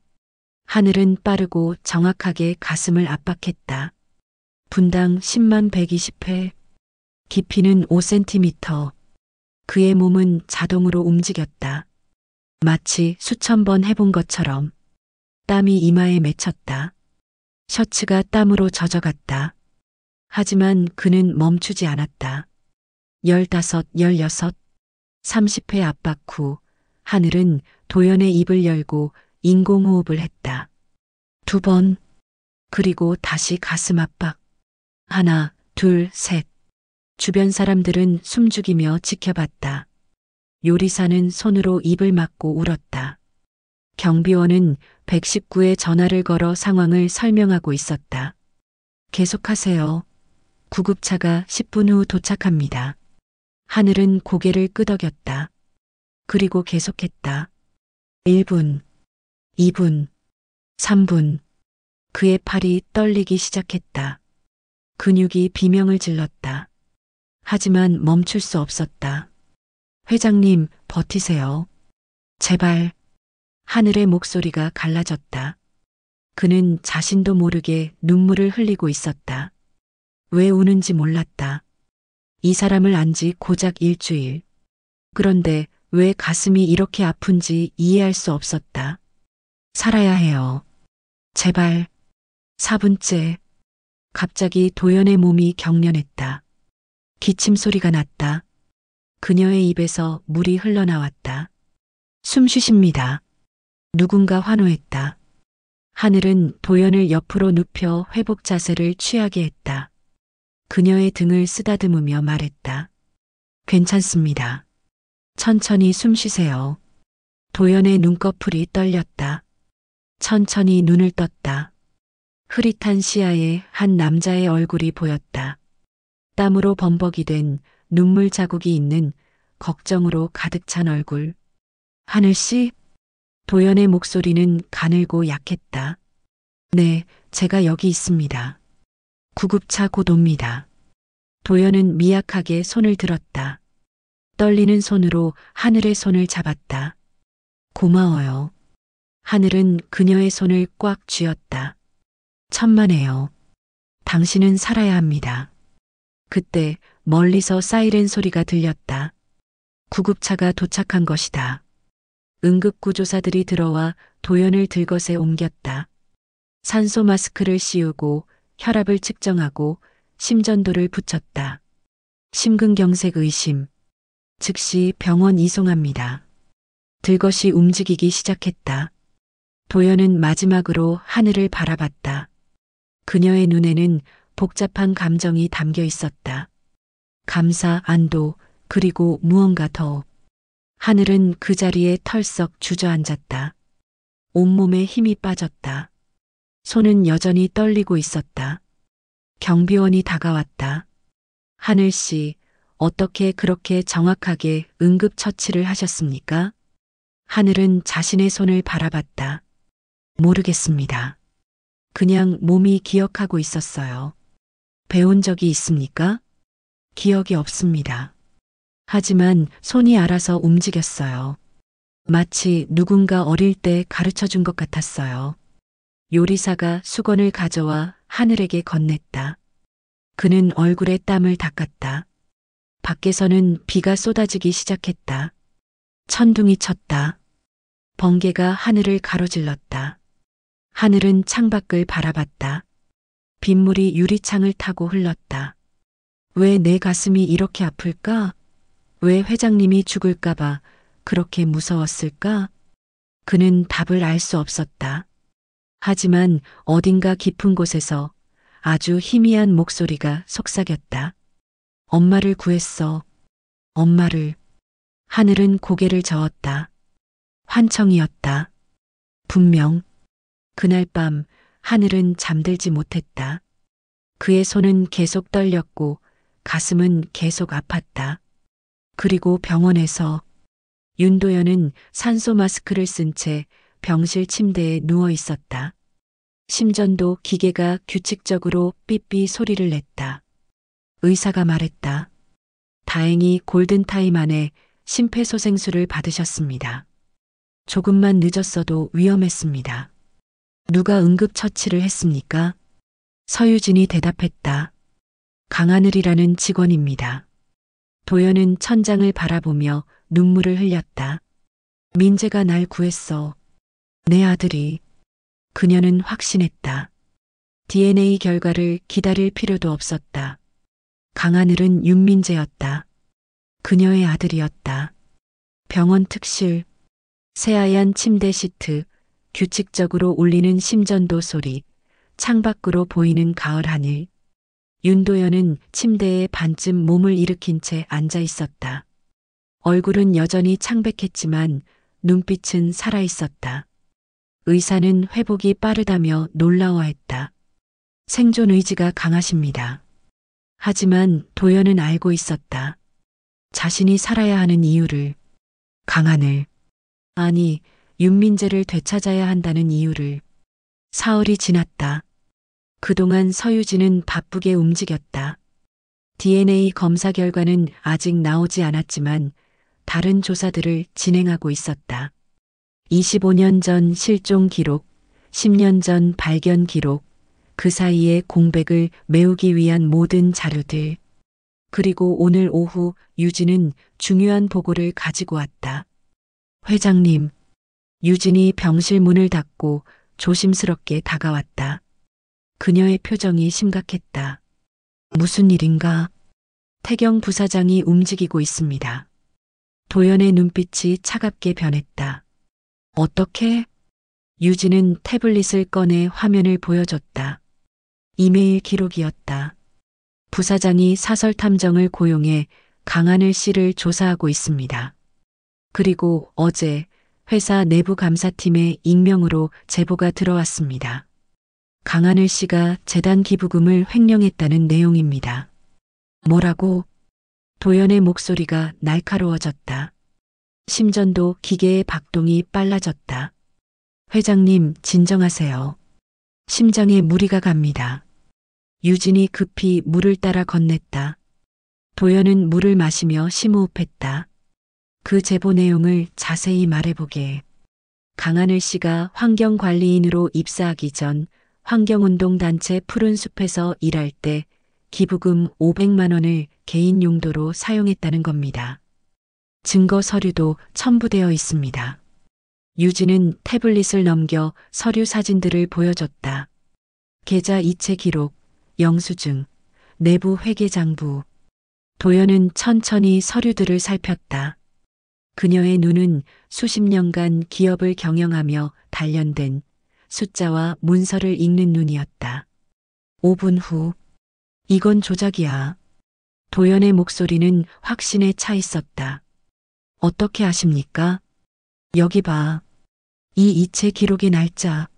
하늘은 빠르고 정확하게 가슴을 압박했다. 분당 10만 120회. 깊이는 5cm. 그의 몸은 자동으로 움직였다. 마치 수천 번 해본 것처럼. 땀이 이마에 맺혔다. 셔츠가 땀으로 젖어갔다. 하지만 그는 멈추지 않았다. 15, 16, 30회 압박 후 하늘은 도연의 입을 열고 인공호흡을 했다. 2번. 그리고 다시 가슴 압박. 하나, 둘, 셋. 주변 사람들은 숨죽이며 지켜봤다. 요리사는 손으로 입을 막고 울었다. 경비원은 119에 전화를 걸어 상황을 설명하고 있었다. 계속하세요. 구급차가 10분 후 도착합니다. 하늘은 고개를 끄덕였다. 그리고 계속했다. 1분, 2분, 3분. 그의 팔이 떨리기 시작했다. 근육이 비명을 질렀다. 하지만 멈출 수 없었다. 회장님, 버티세요. 제발. 하늘의 목소리가 갈라졌다. 그는 자신도 모르게 눈물을 흘리고 있었다. 왜 우는지 몰랐다. 이 사람을 안 지 고작 일주일. 그런데 왜 가슴이 이렇게 아픈지 이해할 수 없었다. 살아야 해요. 제발. 4분째. 갑자기 도연의 몸이 경련했다. 기침 소리가 났다. 그녀의 입에서 물이 흘러나왔다. 숨 쉬십니다. 누군가 환호했다. 하늘은 도연을 옆으로 눕혀 회복 자세를 취하게 했다. 그녀의 등을 쓰다듬으며 말했다. 괜찮습니다. 천천히 숨 쉬세요. 도연의 눈꺼풀이 떨렸다. 천천히 눈을 떴다. 흐릿한 시야에 한 남자의 얼굴이 보였다. 땀으로 범벅이 된 눈물 자국이 있는 걱정으로 가득 찬 얼굴. 하늘씨? 도연의 목소리는 가늘고 약했다. 네, 제가 여기 있습니다. 구급차 곧 옵니다. 도연은 미약하게 손을 들었다. 떨리는 손으로 하늘의 손을 잡았다. 고마워요. 하늘은 그녀의 손을 꽉 쥐었다. 천만에요. 당신은 살아야 합니다. 그때 멀리서 사이렌 소리가 들렸다. 구급차가 도착한 것이다. 응급구조사들이 들어와 도연을 들것에 옮겼다. 산소 마스크를 씌우고 혈압을 측정하고 심전도를 붙였다. 심근경색 의심. 즉시 병원 이송합니다. 들것이 움직이기 시작했다. 도연은 마지막으로 하늘을 바라봤다. 그녀의 눈에는 복잡한 감정이 담겨 있었다. 감사, 안도, 그리고 무언가 더. 하늘은 그 자리에 털썩 주저앉았다. 온몸에 힘이 빠졌다. 손은 여전히 떨리고 있었다. 경비원이 다가왔다. 하늘씨, 어떻게 그렇게 정확하게 응급처치를 하셨습니까? 하늘은 자신의 손을 바라봤다. 모르겠습니다. 그냥 몸이 기억하고 있었어요. 배운 적이 있습니까? 기억이 없습니다. 하지만 손이 알아서 움직였어요. 마치 누군가 어릴 때 가르쳐 준 것 같았어요. 요리사가 수건을 가져와 하늘에게 건넸다. 그는 얼굴에 땀을 닦았다. 밖에서는 비가 쏟아지기 시작했다. 천둥이 쳤다. 번개가 하늘을 가로질렀다. 하늘은 창밖을 바라봤다. 빗물이 유리창을 타고 흘렀다. 왜 내 가슴이 이렇게 아플까? 왜 회장님이 죽을까봐 그렇게 무서웠을까? 그는 답을 알 수 없었다. 하지만 어딘가 깊은 곳에서 아주 희미한 목소리가 속삭였다. 엄마를 구했어. 엄마를. 하늘은 고개를 저었다. 환청이었다. 분명. 그날 밤 하늘은 잠들지 못했다. 그의 손은 계속 떨렸고 가슴은 계속 아팠다. 그리고 병원에서 윤도현은 산소 마스크를 쓴 채 병실 침대에 누워 있었다. 심전도 기계가 규칙적으로 삐삐 소리를 냈다. 의사가 말했다. 다행히 골든타임 안에 심폐소생술을 받으셨습니다. 조금만 늦었어도 위험했습니다. 누가 응급처치를 했습니까? 서유진이 대답했다. 강하늘이라는 직원입니다. 도연은 천장을 바라보며 눈물을 흘렸다. 민재가 날 구했어. 내 아들이. 그녀는 확신했다. DNA 결과를 기다릴 필요도 없었다. 강하늘은 윤민재였다. 그녀의 아들이었다. 병원 특실. 새하얀 침대 시트, 규칙적으로 울리는 심전도 소리, 창밖으로 보이는 가을 하늘. 윤도현은 침대에 반쯤 몸을 일으킨 채 앉아 있었다. 얼굴은 여전히 창백했지만 눈빛은 살아 있었다. 의사는 회복이 빠르다며 놀라워했다. 생존 의지가 강하십니다. 하지만 도연은 알고 있었다. 자신이 살아야 하는 이유를. 강하늘. 아니, 윤민재를 되찾아야 한다는 이유를. 사흘이 지났다. 그동안 서유진은 바쁘게 움직였다. DNA 검사 결과는 아직 나오지 않았지만 다른 조사들을 진행하고 있었다. 25년 전 실종 기록, 10년 전 발견 기록, 그 사이의 공백을 메우기 위한 모든 자료들. 그리고 오늘 오후 유진은 중요한 보고를 가지고 왔다. 회장님, 유진이 병실 문을 닫고 조심스럽게 다가왔다. 그녀의 표정이 심각했다. 무슨 일인가? 태경 부사장이 움직이고 있습니다. 도연의 눈빛이 차갑게 변했다. 어떻게? 유진은 태블릿을 꺼내 화면을 보여줬다. 이메일 기록이었다. 부사장이 사설 탐정을 고용해 강하늘 씨를 조사하고 있습니다. 그리고 어제 회사 내부 감사팀에 익명으로 제보가 들어왔습니다. 강하늘 씨가 재단 기부금을 횡령했다는 내용입니다. 뭐라고? 도연의 목소리가 날카로워졌다. 심전도 기계의 박동이 빨라졌다. 회장님, 진정하세요. 심장에 무리가 갑니다. 유진이 급히 물을 따라 건넸다. 도연은 물을 마시며 심호흡했다. 그 제보 내용을 자세히 말해보게. 강하늘 씨가 환경관리인으로 입사하기 전 환경운동단체 푸른숲에서 일할 때 기부금 500만 원을 개인 용도로 사용했다는 겁니다. 증거 서류도 첨부되어 있습니다. 유진은 태블릿을 넘겨 서류 사진들을 보여줬다. 계좌 이체 기록, 영수증, 내부 회계장부. 도연은 천천히 서류들을 살폈다. 그녀의 눈은 수십 년간 기업을 경영하며 단련된 숫자와 문서를 읽는 눈이었다. 5분 후, 이건 조작이야. 도연의 목소리는 확신에 차 있었다. 어떻게 아십니까? 여기 봐. 이 이체 기록의 날짜.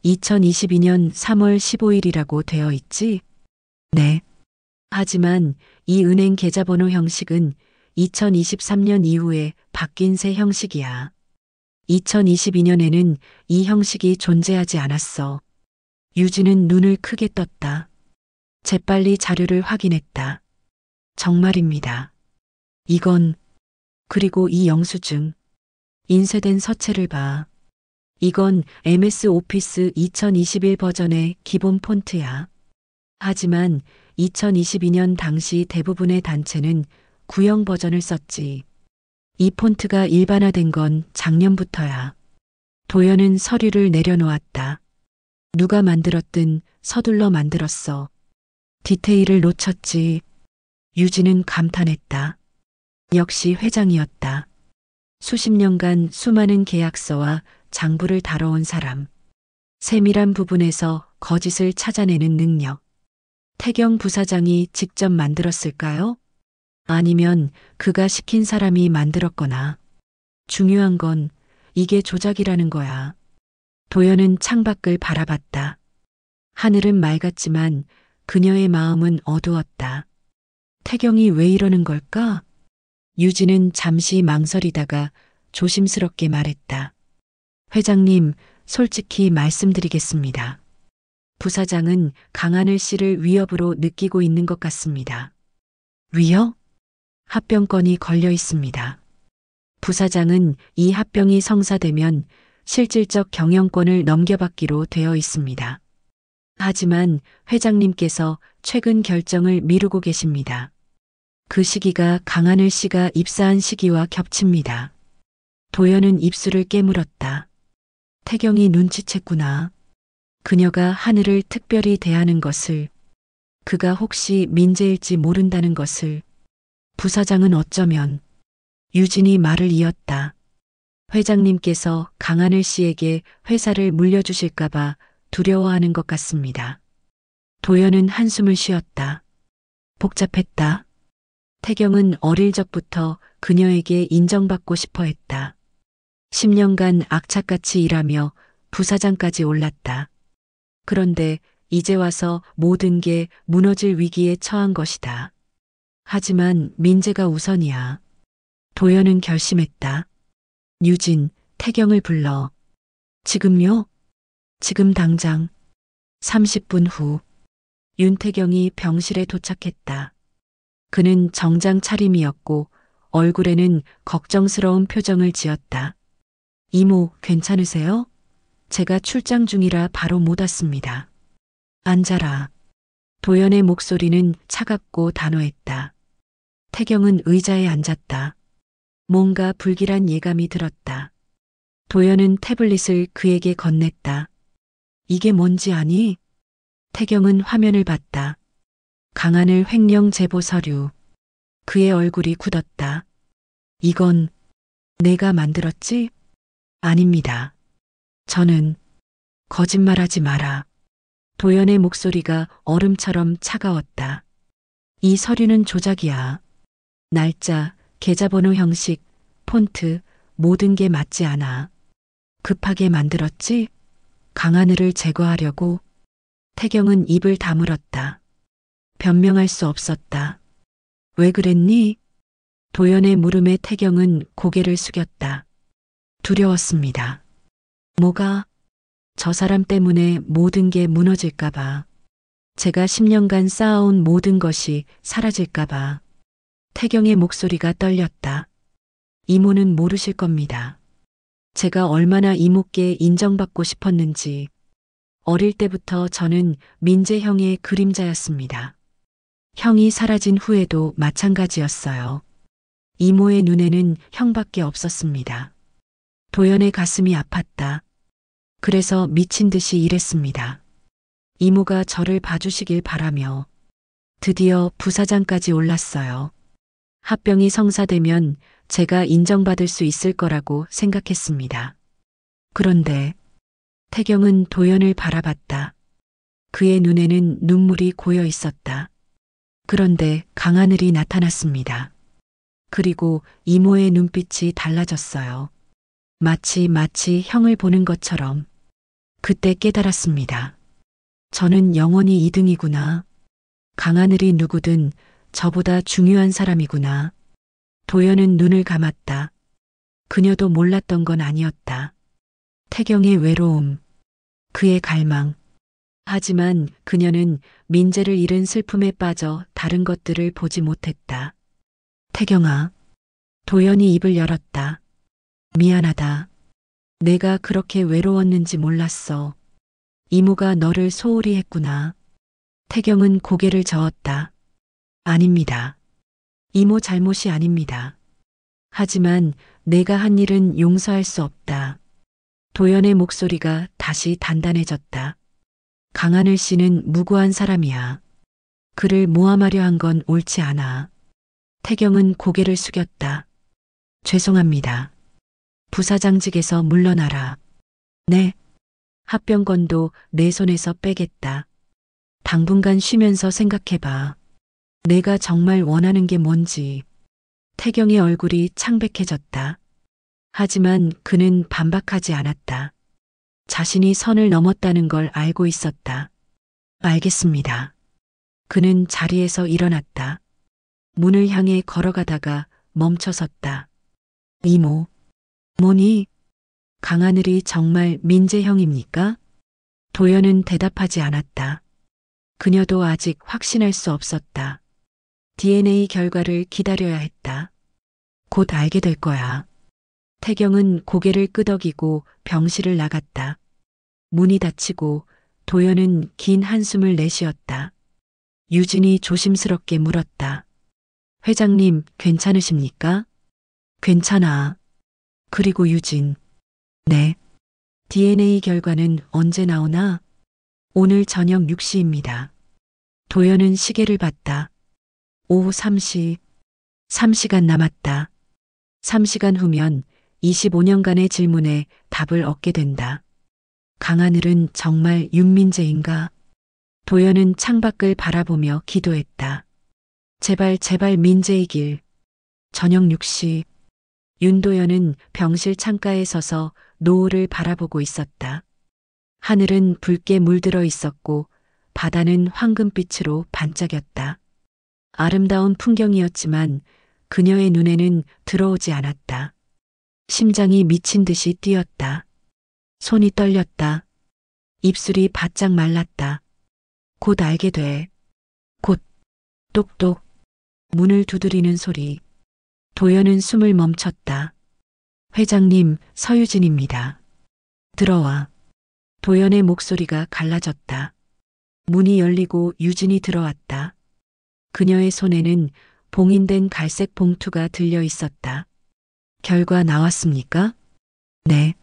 2022년 3월 15일이라고 되어 있지? 네. 하지만 이 은행 계좌번호 형식은 2023년 이후에 바뀐 새 형식이야. 2022년에는 이 형식이 존재하지 않았어. 유진은 눈을 크게 떴다. 재빨리 자료를 확인했다. 정말입니다. 이건, 그리고 이 영수증. 인쇄된 서체를 봐. 이건 MS 오피스 2021 버전의 기본 폰트야. 하지만 2022년 당시 대부분의 단체는 구형 버전을 썼지. 이 폰트가 일반화된 건 작년부터야. 도연은 서류를 내려놓았다. 누가 만들었든 서둘러 만들었어. 디테일을 놓쳤지. 유진은 감탄했다. 역시 회장이었다. 수십 년간 수많은 계약서와 장부를 다뤄온 사람. 세밀한 부분에서 거짓을 찾아내는 능력. 태경 부사장이 직접 만들었을까요? 아니면 그가 시킨 사람이 만들었거나. 중요한 건 이게 조작이라는 거야. 도연은 창밖을 바라봤다. 하늘은 맑았지만 그녀의 마음은 어두웠다. 태경이 왜 이러는 걸까? 유진은 잠시 망설이다가 조심스럽게 말했다. 회장님, 솔직히 말씀드리겠습니다. 부사장은 강하늘 씨를 위협으로 느끼고 있는 것 같습니다. 위협? 합병권이 걸려 있습니다. 부사장은 이 합병이 성사되면 실질적 경영권을 넘겨받기로 되어 있습니다. 하지만 회장님께서 최근 결정을 미루고 계십니다. 그 시기가 강하늘 씨가 입사한 시기와 겹칩니다. 도연은 입술을 깨물었다. 태경이 눈치챘구나. 그녀가 하늘을 특별히 대하는 것을, 그가 혹시 민재일지 모른다는 것을. 부사장은 어쩌면. 유진이 말을 이었다. 회장님께서 강하늘 씨에게 회사를 물려주실까봐 두려워하는 것 같습니다. 도연은 한숨을 쉬었다. 복잡했다. 태경은 어릴 적부터 그녀에게 인정받고 싶어 했다. 10년간 악착같이 일하며 부사장까지 올랐다. 그런데 이제 와서 모든 게 무너질 위기에 처한 것이다. 하지만 민재가 우선이야. 도연은 결심했다. 유진, 태경을 불러. 지금요? 지금 당장. 30분 후 윤태경이 병실에 도착했다. 그는 정장 차림이었고 얼굴에는 걱정스러운 표정을 지었다. 이모, 괜찮으세요? 제가 출장 중이라 바로 못 왔습니다. 앉아라. 도연의 목소리는 차갑고 단호했다. 태경은 의자에 앉았다. 뭔가 불길한 예감이 들었다. 도연은 태블릿을 그에게 건넸다. 이게 뭔지 아니? 태경은 화면을 봤다. 강하늘 횡령 제보 서류. 그의 얼굴이 굳었다. 이건 내가 만들었지? 아닙니다. 저는 거짓말하지 마라. 도연의 목소리가 얼음처럼 차가웠다. 이 서류는 조작이야. 날짜, 계좌번호 형식, 폰트, 모든 게 맞지 않아. 급하게 만들었지? 강하늘을 제거하려고. 태경은 입을 다물었다. 변명할 수 없었다. 왜 그랬니? 도연의 물음에 태경은 고개를 숙였다. 두려웠습니다. 뭐가? 저 사람 때문에 모든 게 무너질까봐. 제가 10년간 쌓아온 모든 것이 사라질까봐. 태경의 목소리가 떨렸다. 이모는 모르실 겁니다. 제가 얼마나 이모께 인정받고 싶었는지. 어릴 때부터 저는 민재 형의 그림자였습니다. 형이 사라진 후에도 마찬가지였어요. 이모의 눈에는 형밖에 없었습니다. 도연의 가슴이 아팠다. 그래서 미친 듯이 일했습니다. 이모가 저를 봐주시길 바라며. 드디어 부사장까지 올랐어요. 합병이 성사되면 제가 인정받을 수 있을 거라고 생각했습니다. 그런데 태경은 도연을 바라봤다. 그의 눈에는 눈물이 고여 있었다. 그런데 강하늘이 나타났습니다. 그리고 이모의 눈빛이 달라졌어요. 마치 형을 보는 것처럼. 그때 깨달았습니다. 저는 영원히 2등이구나. 강하늘이 누구든 저보다 중요한 사람이구나. 도연은 눈을 감았다. 그녀도 몰랐던 건 아니었다. 태경의 외로움, 그의 갈망. 하지만 그녀는 민재를 잃은 슬픔에 빠져 다른 것들을 보지 못했다. 태경아. 도연이 입을 열었다. 미안하다. 내가 그렇게 외로웠는지 몰랐어. 이모가 너를 소홀히 했구나. 태경은 고개를 저었다. 아닙니다. 이모 잘못이 아닙니다. 하지만 내가 한 일은 용서할 수 없다. 도연의 목소리가 다시 단단해졌다. 강하늘 씨는 무고한 사람이야. 그를 모함하려 한 건 옳지 않아. 태경은 고개를 숙였다. 죄송합니다. 부사장직에서 물러나라. 네. 합병건도 내 손에서 빼겠다. 당분간 쉬면서 생각해봐. 내가 정말 원하는 게 뭔지. 태경의 얼굴이 창백해졌다. 하지만 그는 반박하지 않았다. 자신이 선을 넘었다는 걸 알고 있었다. 알겠습니다. 그는 자리에서 일어났다. 문을 향해 걸어가다가 멈춰섰다. 이모. 뭐니? 강하늘이 정말 민재 형입니까? 도연은 대답하지 않았다. 그녀도 아직 확신할 수 없었다. DNA 결과를 기다려야 했다. 곧 알게 될 거야. 태경은 고개를 끄덕이고 병실을 나갔다. 문이 닫히고 도연은 긴 한숨을 내쉬었다. 유진이 조심스럽게 물었다. 회장님, 괜찮으십니까? 괜찮아. 그리고 유진. 네. DNA 결과는 언제 나오나? 오늘 저녁 6시입니다. 도연은 시계를 봤다. 오후 3시. 3시간 남았다. 3시간 후면 25년간의 질문에 답을 얻게 된다. 강하늘은 정말 윤민재인가? 도연은 창밖을 바라보며 기도했다. 제발 민재이길. 저녁 6시. 윤도연은 병실 창가에 서서 노을을 바라보고 있었다. 하늘은 붉게 물들어 있었고 바다는 황금빛으로 반짝였다. 아름다운 풍경이었지만 그녀의 눈에는 들어오지 않았다. 심장이 미친 듯이 뛰었다. 손이 떨렸다. 입술이 바짝 말랐다. 곧 알게 돼. 곧, 똑똑. 문을 두드리는 소리. 도연은 숨을 멈췄다. 회장님, 서유진입니다. 들어와. 도연의 목소리가 갈라졌다. 문이 열리고 유진이 들어왔다. 그녀의 손에는 봉인된 갈색 봉투가 들려 있었다. 결과 나왔습니까? 네.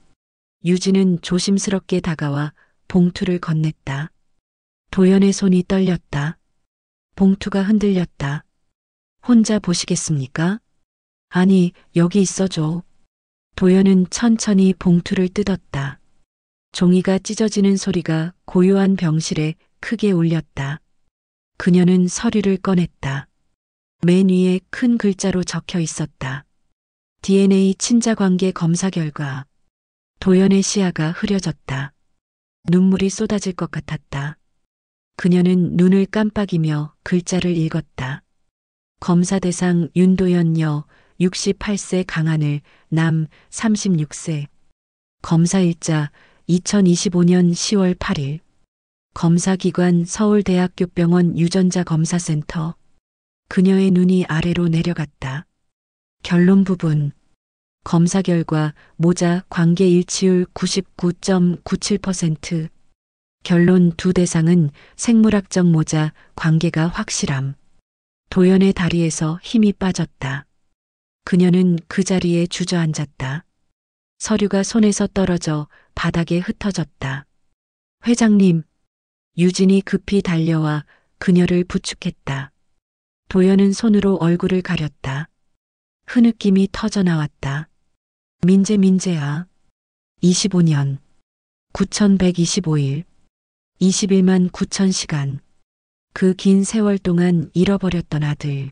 유진은 조심스럽게 다가와 봉투를 건넸다. 도연의 손이 떨렸다. 봉투가 흔들렸다. 혼자 보시겠습니까? 아니, 여기 있어줘. 도연은 천천히 봉투를 뜯었다. 종이가 찢어지는 소리가 고요한 병실에 크게 울렸다. 그녀는 서류를 꺼냈다. 맨 위에 큰 글자로 적혀 있었다. DNA 친자관계 검사 결과. 도연의 시야가 흐려졌다. 눈물이 쏟아질 것 같았다. 그녀는 눈을 깜빡이며 글자를 읽었다. 검사 대상 윤도연 여 68세 강하늘 남 36세. 검사 일자 2025년 10월 8일. 검사기관 서울대학교병원 유전자 검사센터. 그녀의 눈이 아래로 내려갔다. 결론 부분. 검사 결과 모자 관계 일치율 99.97%. 결론 두 대상은 생물학적 모자 관계가 확실함. 도연의 다리에서 힘이 빠졌다. 그녀는 그 자리에 주저앉았다. 서류가 손에서 떨어져 바닥에 흩어졌다. 회장님. 유진이 급히 달려와 그녀를 부축했다. 도연은 손으로 얼굴을 가렸다. 흐느낌이 터져 나왔다. 민재야. 25년 9125일 21만 9천 시간. 그 긴 세월 동안 잃어버렸던 아들.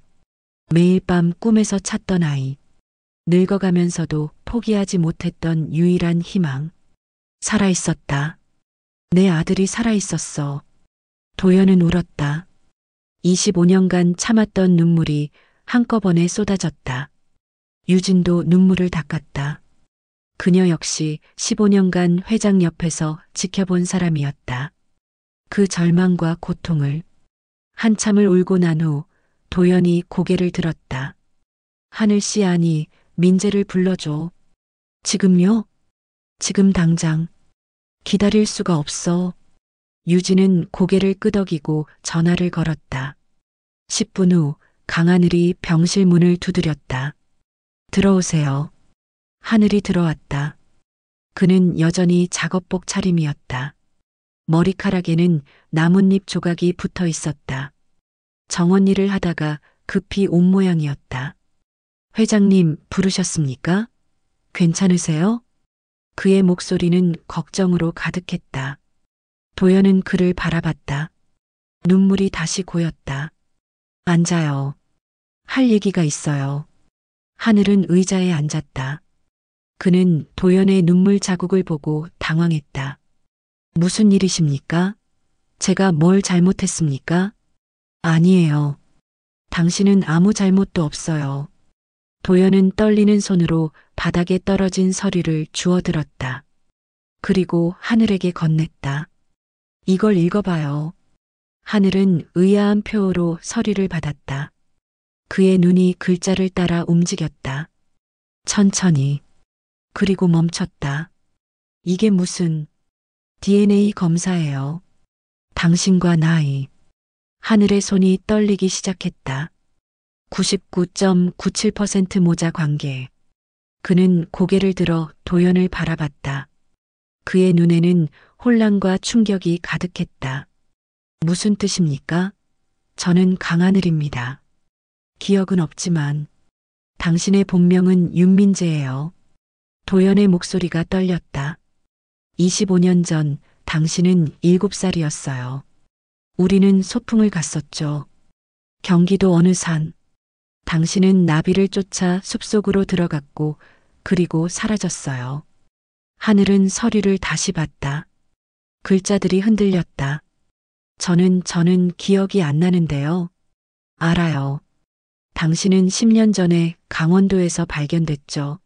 매일 밤 꿈에서 찾던 아이. 늙어가면서도 포기하지 못했던 유일한 희망. 살아있었다. 내 아들이 살아있었어. 도연은 울었다. 25년간 참았던 눈물이 한꺼번에 쏟아졌다. 유진도 눈물을 닦았다. 그녀 역시 15년간 회장 옆에서 지켜본 사람이었다. 그 절망과 고통을. 한참을 울고 난 후 도연이 고개를 들었다. 하늘 씨 아니 민재를 불러줘. 지금요? 지금 당장. 기다릴 수가 없어. 유진은 고개를 끄덕이고 전화를 걸었다. 10분 후 강하늘이 병실 문을 두드렸다. 들어오세요. 하늘이 들어왔다. 그는 여전히 작업복 차림이었다. 머리카락에는 나뭇잎 조각이 붙어 있었다. 정원 일을 하다가 급히 온 모양이었다. 회장님 부르셨습니까? 괜찮으세요? 그의 목소리는 걱정으로 가득했다. 도연은 그를 바라봤다. 눈물이 다시 고였다. 앉아요. 할 얘기가 있어요. 하늘은 의자에 앉았다. 그는 도연의 눈물 자국을 보고 당황했다. 무슨 일이십니까? 제가 뭘 잘못했습니까? 아니에요. 당신은 아무 잘못도 없어요. 도연은 떨리는 손으로 바닥에 떨어진 서류를 주워들었다. 그리고 하늘에게 건넸다. 이걸 읽어봐요. 하늘은 의아한 표호로 서류를 받았다. 그의 눈이 글자를 따라 움직였다. 천천히. 그리고 멈췄다. 이게 무슨 DNA 검사예요. 당신과 나이. 하늘의 손이 떨리기 시작했다. 99.97% 모자 관계. 그는 고개를 들어 도연을 바라봤다. 그의 눈에는 혼란과 충격이 가득했다. 무슨 뜻입니까? 저는 강하늘입니다. 기억은 없지만 당신의 본명은 윤민재예요. 도연의 목소리가 떨렸다. 25년 전 당신은 7살이었어요. 우리는 소풍을 갔었죠. 경기도 어느 산. 당신은 나비를 쫓아 숲속으로 들어갔고 그리고 사라졌어요. 하늘은 서류를 다시 봤다. 글자들이 흔들렸다. 저는 기억이 안 나는데요. 알아요. 당신은 10년 전에 강원도에서 발견됐죠.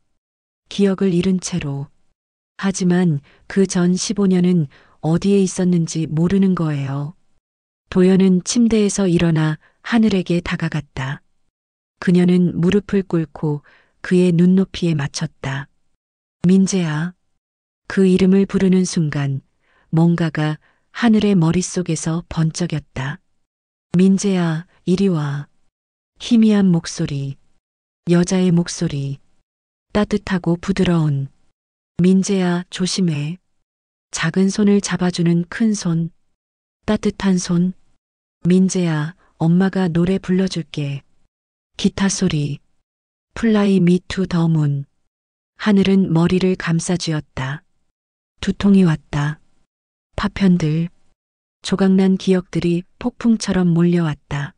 기억을 잃은 채로. 하지만 그 전 15년은 어디에 있었는지 모르는 거예요. 도연은 침대에서 일어나 하늘에게 다가갔다. 그녀는 무릎을 꿇고 그의 눈높이에 맞췄다. 민재야. 그 이름을 부르는 순간 뭔가가 하늘의 머릿속에서 번쩍였다. 민재야, 이리 와. 희미한 목소리, 여자의 목소리, 따뜻하고 부드러운. 민재야, 조심해. 작은 손을 잡아주는 큰 손, 따뜻한 손. 민재야, 엄마가 노래 불러줄게. 기타 소리, 플라이 미 투 더 문. 하늘은 머리를 감싸쥐었다. 두통이 왔다. 파편들, 조각난 기억들이 폭풍처럼 몰려왔다.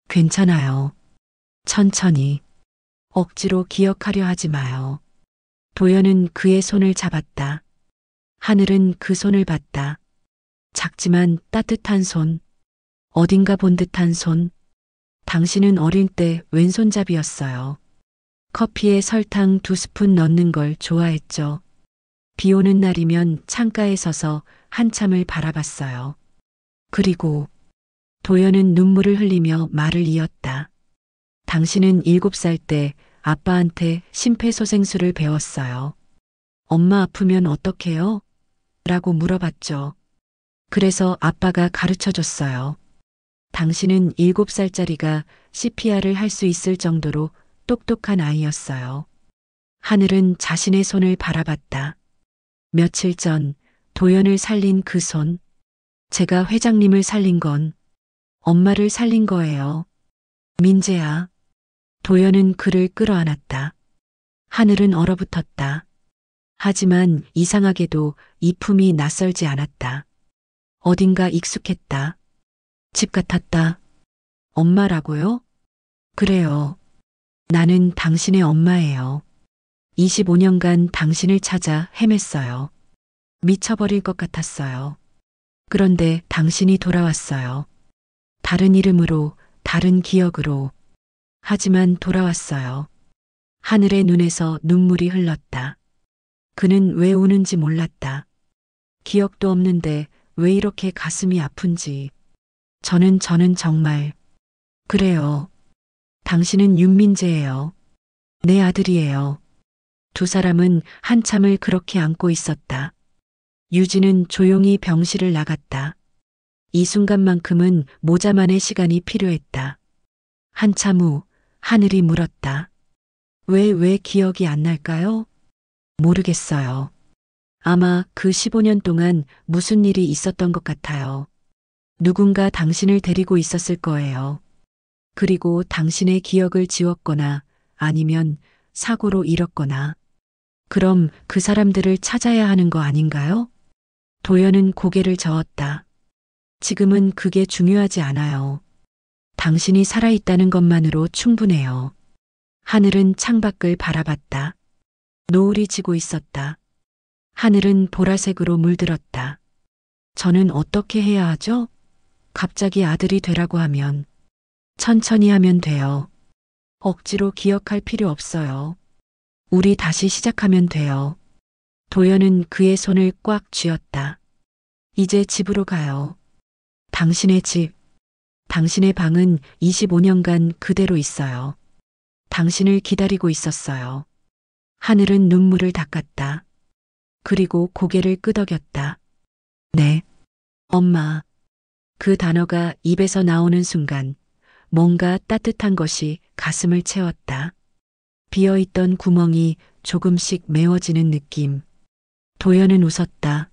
괜찮아요. 천천히. 억지로 기억하려 하지 마요. 도연은 그의 손을 잡았다. 하늘은 그 손을 봤다. 작지만 따뜻한 손. 어딘가 본 듯한 손. 당신은 어릴 때 왼손잡이였어요. 커피에 설탕 2스푼 넣는 걸 좋아했죠. 비 오는 날이면 창가에 서서 한참을 바라봤어요. 그리고 도연은 눈물을 흘리며 말을 이었다. 당신은 7살 때 아빠한테 심폐소생술을 배웠어요. 엄마 아프면 어떡해요? 라고 물어봤죠. 그래서 아빠가 가르쳐 줬어요. 당신은 7살짜리가 CPR을 할 수 있을 정도로 똑똑한 아이였어요. 하늘은 자신의 손을 바라봤다. 며칠 전 도연을 살린 그 손. 제가 회장님을 살린 건 엄마를 살린 거예요. 민재야. 도연은 그를 끌어안았다. 하늘은 얼어붙었다. 하지만 이상하게도 이 품이 낯설지 않았다. 어딘가 익숙했다. 집 같았다. 엄마라고요? 그래요. 나는 당신의 엄마예요. 25년간 당신을 찾아 헤맸어요. 미쳐버릴 것 같았어요. 그런데 당신이 돌아왔어요. 다른 이름으로, 다른 기억으로. 하지만 돌아왔어요. 하늘의 눈에서 눈물이 흘렀다. 그는 왜 우는지 몰랐다. 기억도 없는데 왜 이렇게 가슴이 아픈지. 저는 정말. 그래요. 당신은 윤민재예요. 내 아들이에요. 두 사람은 한참을 그렇게 안고 있었다. 유진은 조용히 병실을 나갔다. 이 순간만큼은 모자만의 시간이 필요했다. 한참 후 하늘이 물었다. 왜 기억이 안 날까요? 모르겠어요. 아마 그 15년 동안 무슨 일이 있었던 것 같아요. 누군가 당신을 데리고 있었을 거예요. 그리고 당신의 기억을 지웠거나 아니면 사고로 잃었거나. 그럼 그 사람들을 찾아야 하는 거 아닌가요? 도연은 고개를 저었다. 지금은 그게 중요하지 않아요. 당신이 살아있다는 것만으로 충분해요. 하늘은 창밖을 바라봤다. 노을이 지고 있었다. 하늘은 보라색으로 물들었다. 저는 어떻게 해야 하죠? 갑자기 아들이 되라고 하면. 천천히 하면 돼요. 억지로 기억할 필요 없어요. 우리 다시 시작하면 돼요. 도연은 그의 손을 꽉 쥐었다. 이제 집으로 가요. 당신의 집. 당신의 방은 25년간 그대로 있어요. 당신을 기다리고 있었어요. 하늘은 눈물을 닦았다. 그리고 고개를 끄덕였다. 네. 엄마. 그 단어가 입에서 나오는 순간 뭔가 따뜻한 것이 가슴을 채웠다. 비어있던 구멍이 조금씩 메워지는 느낌. 도연은 웃었다.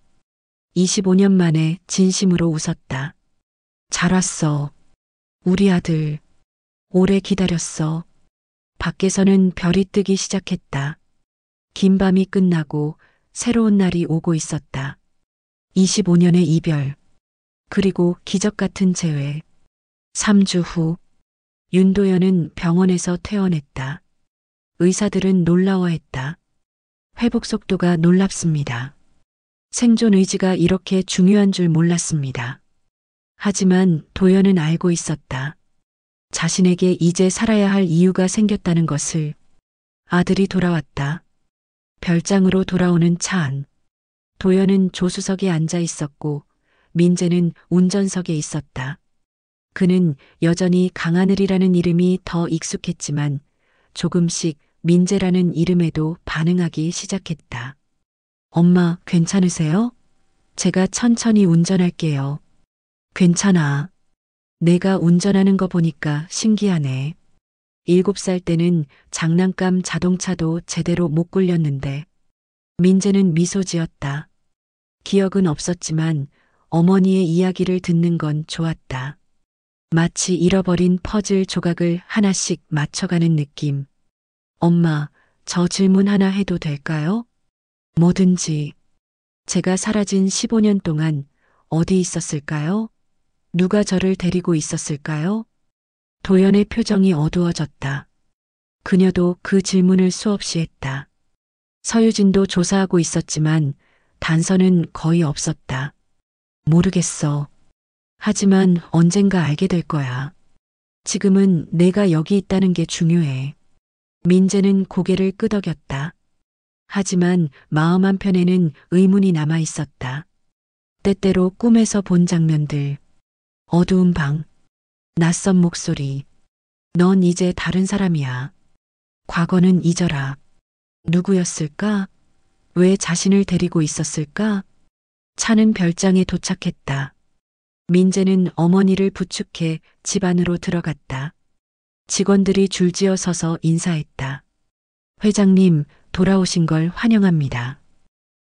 25년 만에 진심으로 웃었다. 잘 왔어. 우리 아들. 오래 기다렸어. 밖에서는 별이 뜨기 시작했다. 긴 밤이 끝나고 새로운 날이 오고 있었다. 25년의 이별. 그리고 기적 같은 재회. 3주 후 윤도현은 병원에서 퇴원했다. 의사들은 놀라워했다. 회복 속도가 놀랍습니다. 생존 의지가 이렇게 중요한 줄 몰랐습니다. 하지만 도연은 알고 있었다. 자신에게 이제 살아야 할 이유가 생겼다는 것을. 아들이 돌아왔다. 별장으로 돌아오는 차 안. 도연은 조수석에 앉아 있었고 민재는 운전석에 있었다. 그는 여전히 강하늘이라는 이름이 더 익숙했지만 조금씩 민재라는 이름에도 반응하기 시작했다. 엄마, 괜찮으세요? 제가 천천히 운전할게요. 괜찮아. 내가 운전하는 거 보니까 신기하네. 7살 때는 장난감 자동차도 제대로 못 굴렸는데. 민재는 미소 지었다. 기억은 없었지만 어머니의 이야기를 듣는 건 좋았다. 마치 잃어버린 퍼즐 조각을 하나씩 맞춰가는 느낌. 엄마, 저 질문 하나 해도 될까요? 뭐든지. 제가 사라진 15년 동안 어디 있었을까요? 누가 저를 데리고 있었을까요? 도연의 표정이 어두워졌다. 그녀도 그 질문을 수없이 했다. 서유진도 조사하고 있었지만 단서는 거의 없었다. 모르겠어. 하지만 언젠가 알게 될 거야. 지금은 내가 여기 있다는 게 중요해. 민재는 고개를 끄덕였다. 하지만 마음 한편에는 의문이 남아 있었다. 때때로 꿈에서 본 장면들. 어두운 방. 낯선 목소리. 넌 이제 다른 사람이야. 과거는 잊어라. 누구였을까? 왜 자신을 데리고 있었을까? 차는 별장에 도착했다. 민재는 어머니를 부축해 집 안으로 들어갔다. 직원들이 줄지어 서서 인사했다. 회장님, 돌아오신 걸 환영합니다.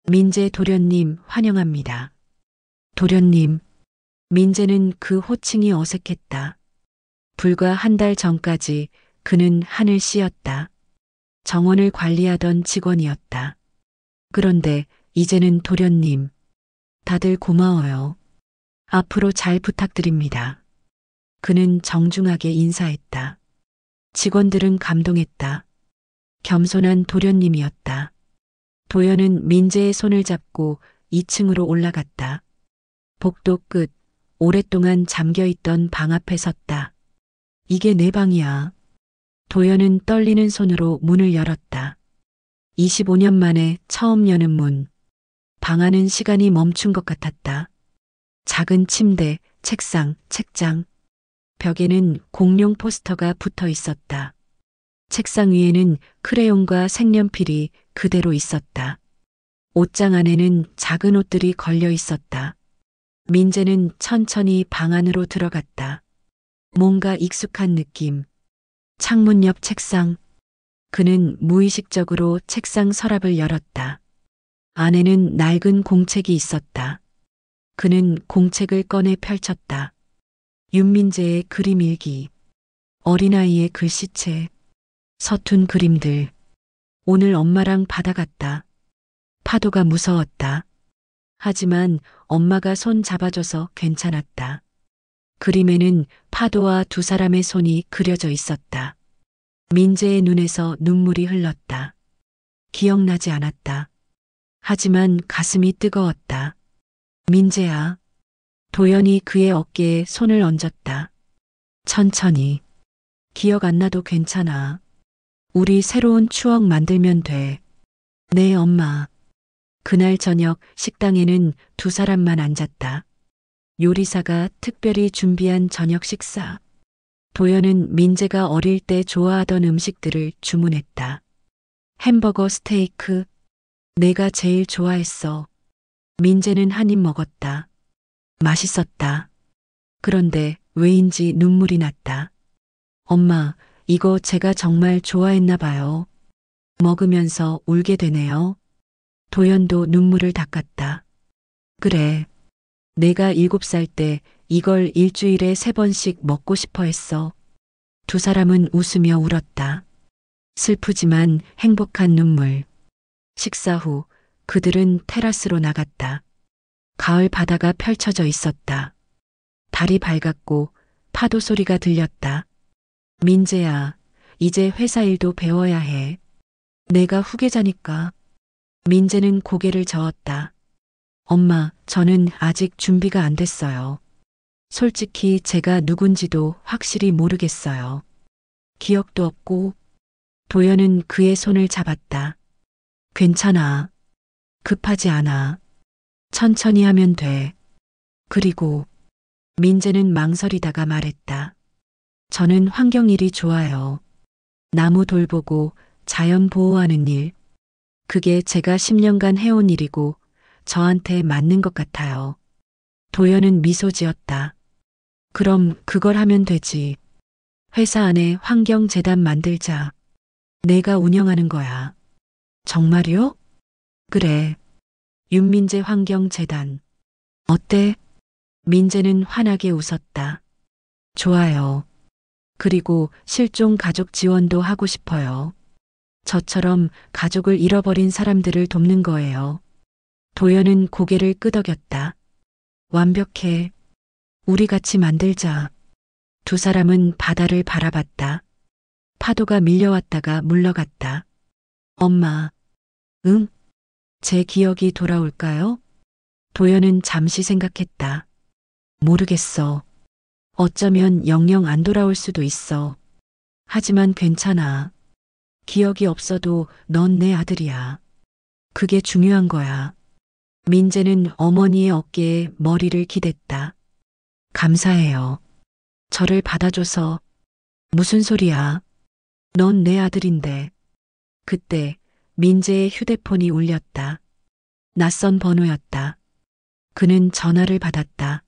민재 도련님, 환영합니다. 도련님. 민재는 그 호칭이 어색했다. 불과 한 달 전까지 그는 하늘 씨였다. 정원을 관리하던 직원이었다. 그런데 이제는 도련님. 다들 고마워요. 앞으로 잘 부탁드립니다. 그는 정중하게 인사했다. 직원들은 감동했다. 겸손한 도련님이었다. 도연은 민재의 손을 잡고 2층으로 올라갔다. 복도 끝, 오랫동안 잠겨있던 방 앞에 섰다. 이게 내 방이야. 도연은 떨리는 손으로 문을 열었다. 25년 만에 처음 여는 문. 방 안은 시간이 멈춘 것 같았다. 작은 침대, 책상, 책장. 벽에는 공룡 포스터가 붙어 있었다. 책상 위에는 크레용과 색연필이 그대로 있었다. 옷장 안에는 작은 옷들이 걸려 있었다. 민재는 천천히 방 안으로 들어갔다. 뭔가 익숙한 느낌. 창문 옆 책상. 그는 무의식적으로 책상 서랍을 열었다. 안에는 낡은 공책이 있었다. 그는 공책을 꺼내 펼쳤다. 윤민재의 그림 일기. 어린아이의 글씨체. 서툰 그림들. 오늘 엄마랑 바다 갔다. 파도가 무서웠다. 하지만 엄마가 손 잡아줘서 괜찮았다. 그림에는 파도와 두 사람의 손이 그려져 있었다. 민재의 눈에서 눈물이 흘렀다. 기억나지 않았다. 하지만 가슴이 뜨거웠다. 민재야. 도연이 그의 어깨에 손을 얹었다. 천천히. 기억 안 나도 괜찮아. 우리 새로운 추억 만들면 돼. 네, 엄마. 그날 저녁 식당에는 두 사람만 앉았다. 요리사가 특별히 준비한 저녁 식사. 도연은 민재가 어릴 때 좋아하던 음식들을 주문했다. 햄버거 스테이크. 내가 제일 좋아했어. 민재는 한 입 먹었다. 맛있었다. 그런데 왜인지 눈물이 났다. 엄마, 이거 제가 정말 좋아했나 봐요. 먹으면서 울게 되네요. 도연도 눈물을 닦았다. 그래. 내가 7살 때 이걸 일주일에 3번씩 먹고 싶어 했어. 두 사람은 웃으며 울었다. 슬프지만 행복한 눈물. 식사 후 그들은 테라스로 나갔다. 가을 바다가 펼쳐져 있었다. 달이 밝았고 파도 소리가 들렸다. 민재야, 이제 회사 일도 배워야 해. 내가 후계자니까. 민재는 고개를 저었다. 엄마, 저는 아직 준비가 안 됐어요. 솔직히 제가 누군지도 확실히 모르겠어요. 기억도 없고. 도연은 그의 손을 잡았다. 괜찮아. 급하지 않아. 천천히 하면 돼. 그리고 민재는 망설이다가 말했다. 저는 환경일이 좋아요. 나무 돌보고 자연 보호하는 일. 그게 제가 10년간 해온 일이고 저한테 맞는 것 같아요. 도연은 미소 지었다. 그럼 그걸 하면 되지. 회사 안에 환경재단 만들자. 내가 운영하는 거야. 정말요? 그래. 윤민재 환경재단. 어때? 민재는 환하게 웃었다. 좋아요. 그리고 실종 가족 지원도 하고 싶어요. 저처럼 가족을 잃어버린 사람들을 돕는 거예요. 도연은 고개를 끄덕였다. 완벽해. 우리 같이 만들자. 두 사람은 바다를 바라봤다. 파도가 밀려왔다가 물러갔다. 엄마. 응? 제 기억이 돌아올까요? 도연은 잠시 생각했다. 모르겠어. 어쩌면 영영 안 돌아올 수도 있어. 하지만 괜찮아. 기억이 없어도 넌 내 아들이야. 그게 중요한 거야. 민재는 어머니의 어깨에 머리를 기댔다. 감사해요. 저를 받아줘서. 무슨 소리야. 넌 내 아들인데. 그때 민재의 휴대폰이 울렸다. 낯선 번호였다. 그는 전화를 받았다.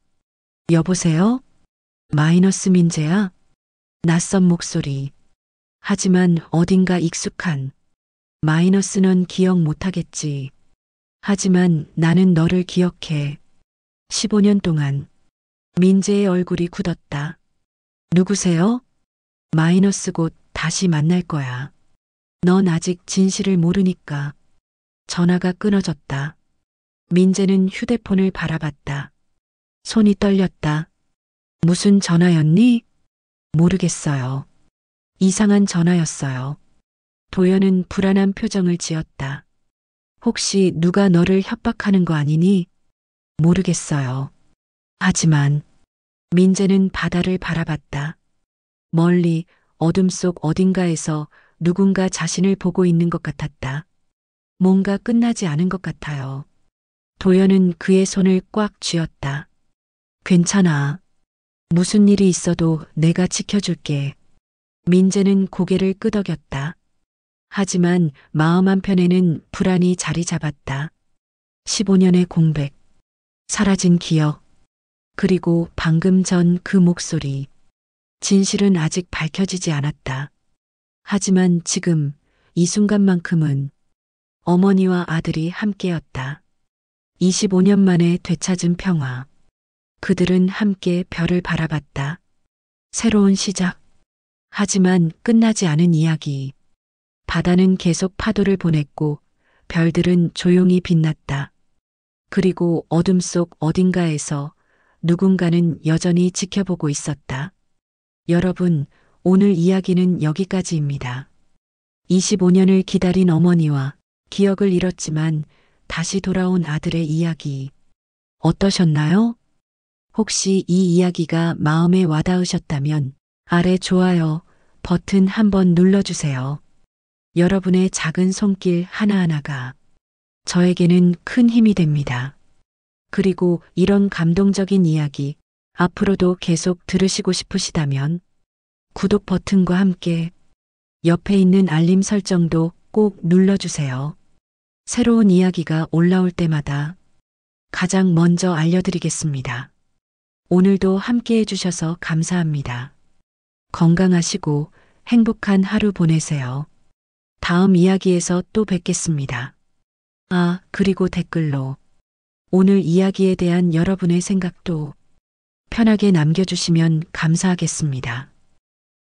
여보세요? 마이너스 민재야? 낯선 목소리. 하지만 어딘가 익숙한. 마이너스는 기억 못하겠지. 하지만 나는 너를 기억해. 15년 동안. 민재의 얼굴이 굳었다. 누구세요? 마이너스 곧 다시 만날 거야. 넌 아직 진실을 모르니까. 전화가 끊어졌다. 민재는 휴대폰을 바라봤다. 손이 떨렸다. 무슨 전화였니? 모르겠어요. 이상한 전화였어요. 도연은 불안한 표정을 지었다. 혹시 누가 너를 협박하는 거 아니니? 모르겠어요. 하지만 민재는 바다를 바라봤다. 멀리 어둠 속 어딘가에서 누군가 자신을 보고 있는 것 같았다. 뭔가 끝나지 않은 것 같아요. 도연은 그의 손을 꽉 쥐었다. 괜찮아. 무슨 일이 있어도 내가 지켜줄게. 민재는 고개를 끄덕였다. 하지만 마음 한편에는 불안이 자리 잡았다. 15년의 공백, 사라진 기억, 그리고 방금 전 그 목소리. 진실은 아직 밝혀지지 않았다. 하지만 지금 이 순간만큼은 어머니와 아들이 함께였다. 25년 만에 되찾은 평화. 그들은 함께 별을 바라봤다. 새로운 시작. 하지만 끝나지 않은 이야기. 바다는 계속 파도를 보냈고 별들은 조용히 빛났다. 그리고 어둠 속 어딘가에서 누군가는 여전히 지켜보고 있었다. 여러분, 오늘 이야기는 여기까지입니다. 25년을 기다린 어머니와 기억을 잃었지만 다시 돌아온 아들의 이야기. 어떠셨나요? 혹시 이 이야기가 마음에 와닿으셨다면 아래 좋아요 버튼 한번 눌러주세요. 여러분의 작은 손길 하나하나가 저에게는 큰 힘이 됩니다. 그리고 이런 감동적인 이야기 앞으로도 계속 들으시고 싶으시다면 구독 버튼과 함께 옆에 있는 알림 설정도 꼭 눌러주세요. 새로운 이야기가 올라올 때마다 가장 먼저 알려드리겠습니다. 오늘도 함께 해주셔서 감사합니다. 건강하시고 행복한 하루 보내세요. 다음 이야기에서 또 뵙겠습니다. 아, 그리고 댓글로 오늘 이야기에 대한 여러분의 생각도 편하게 남겨주시면 감사하겠습니다.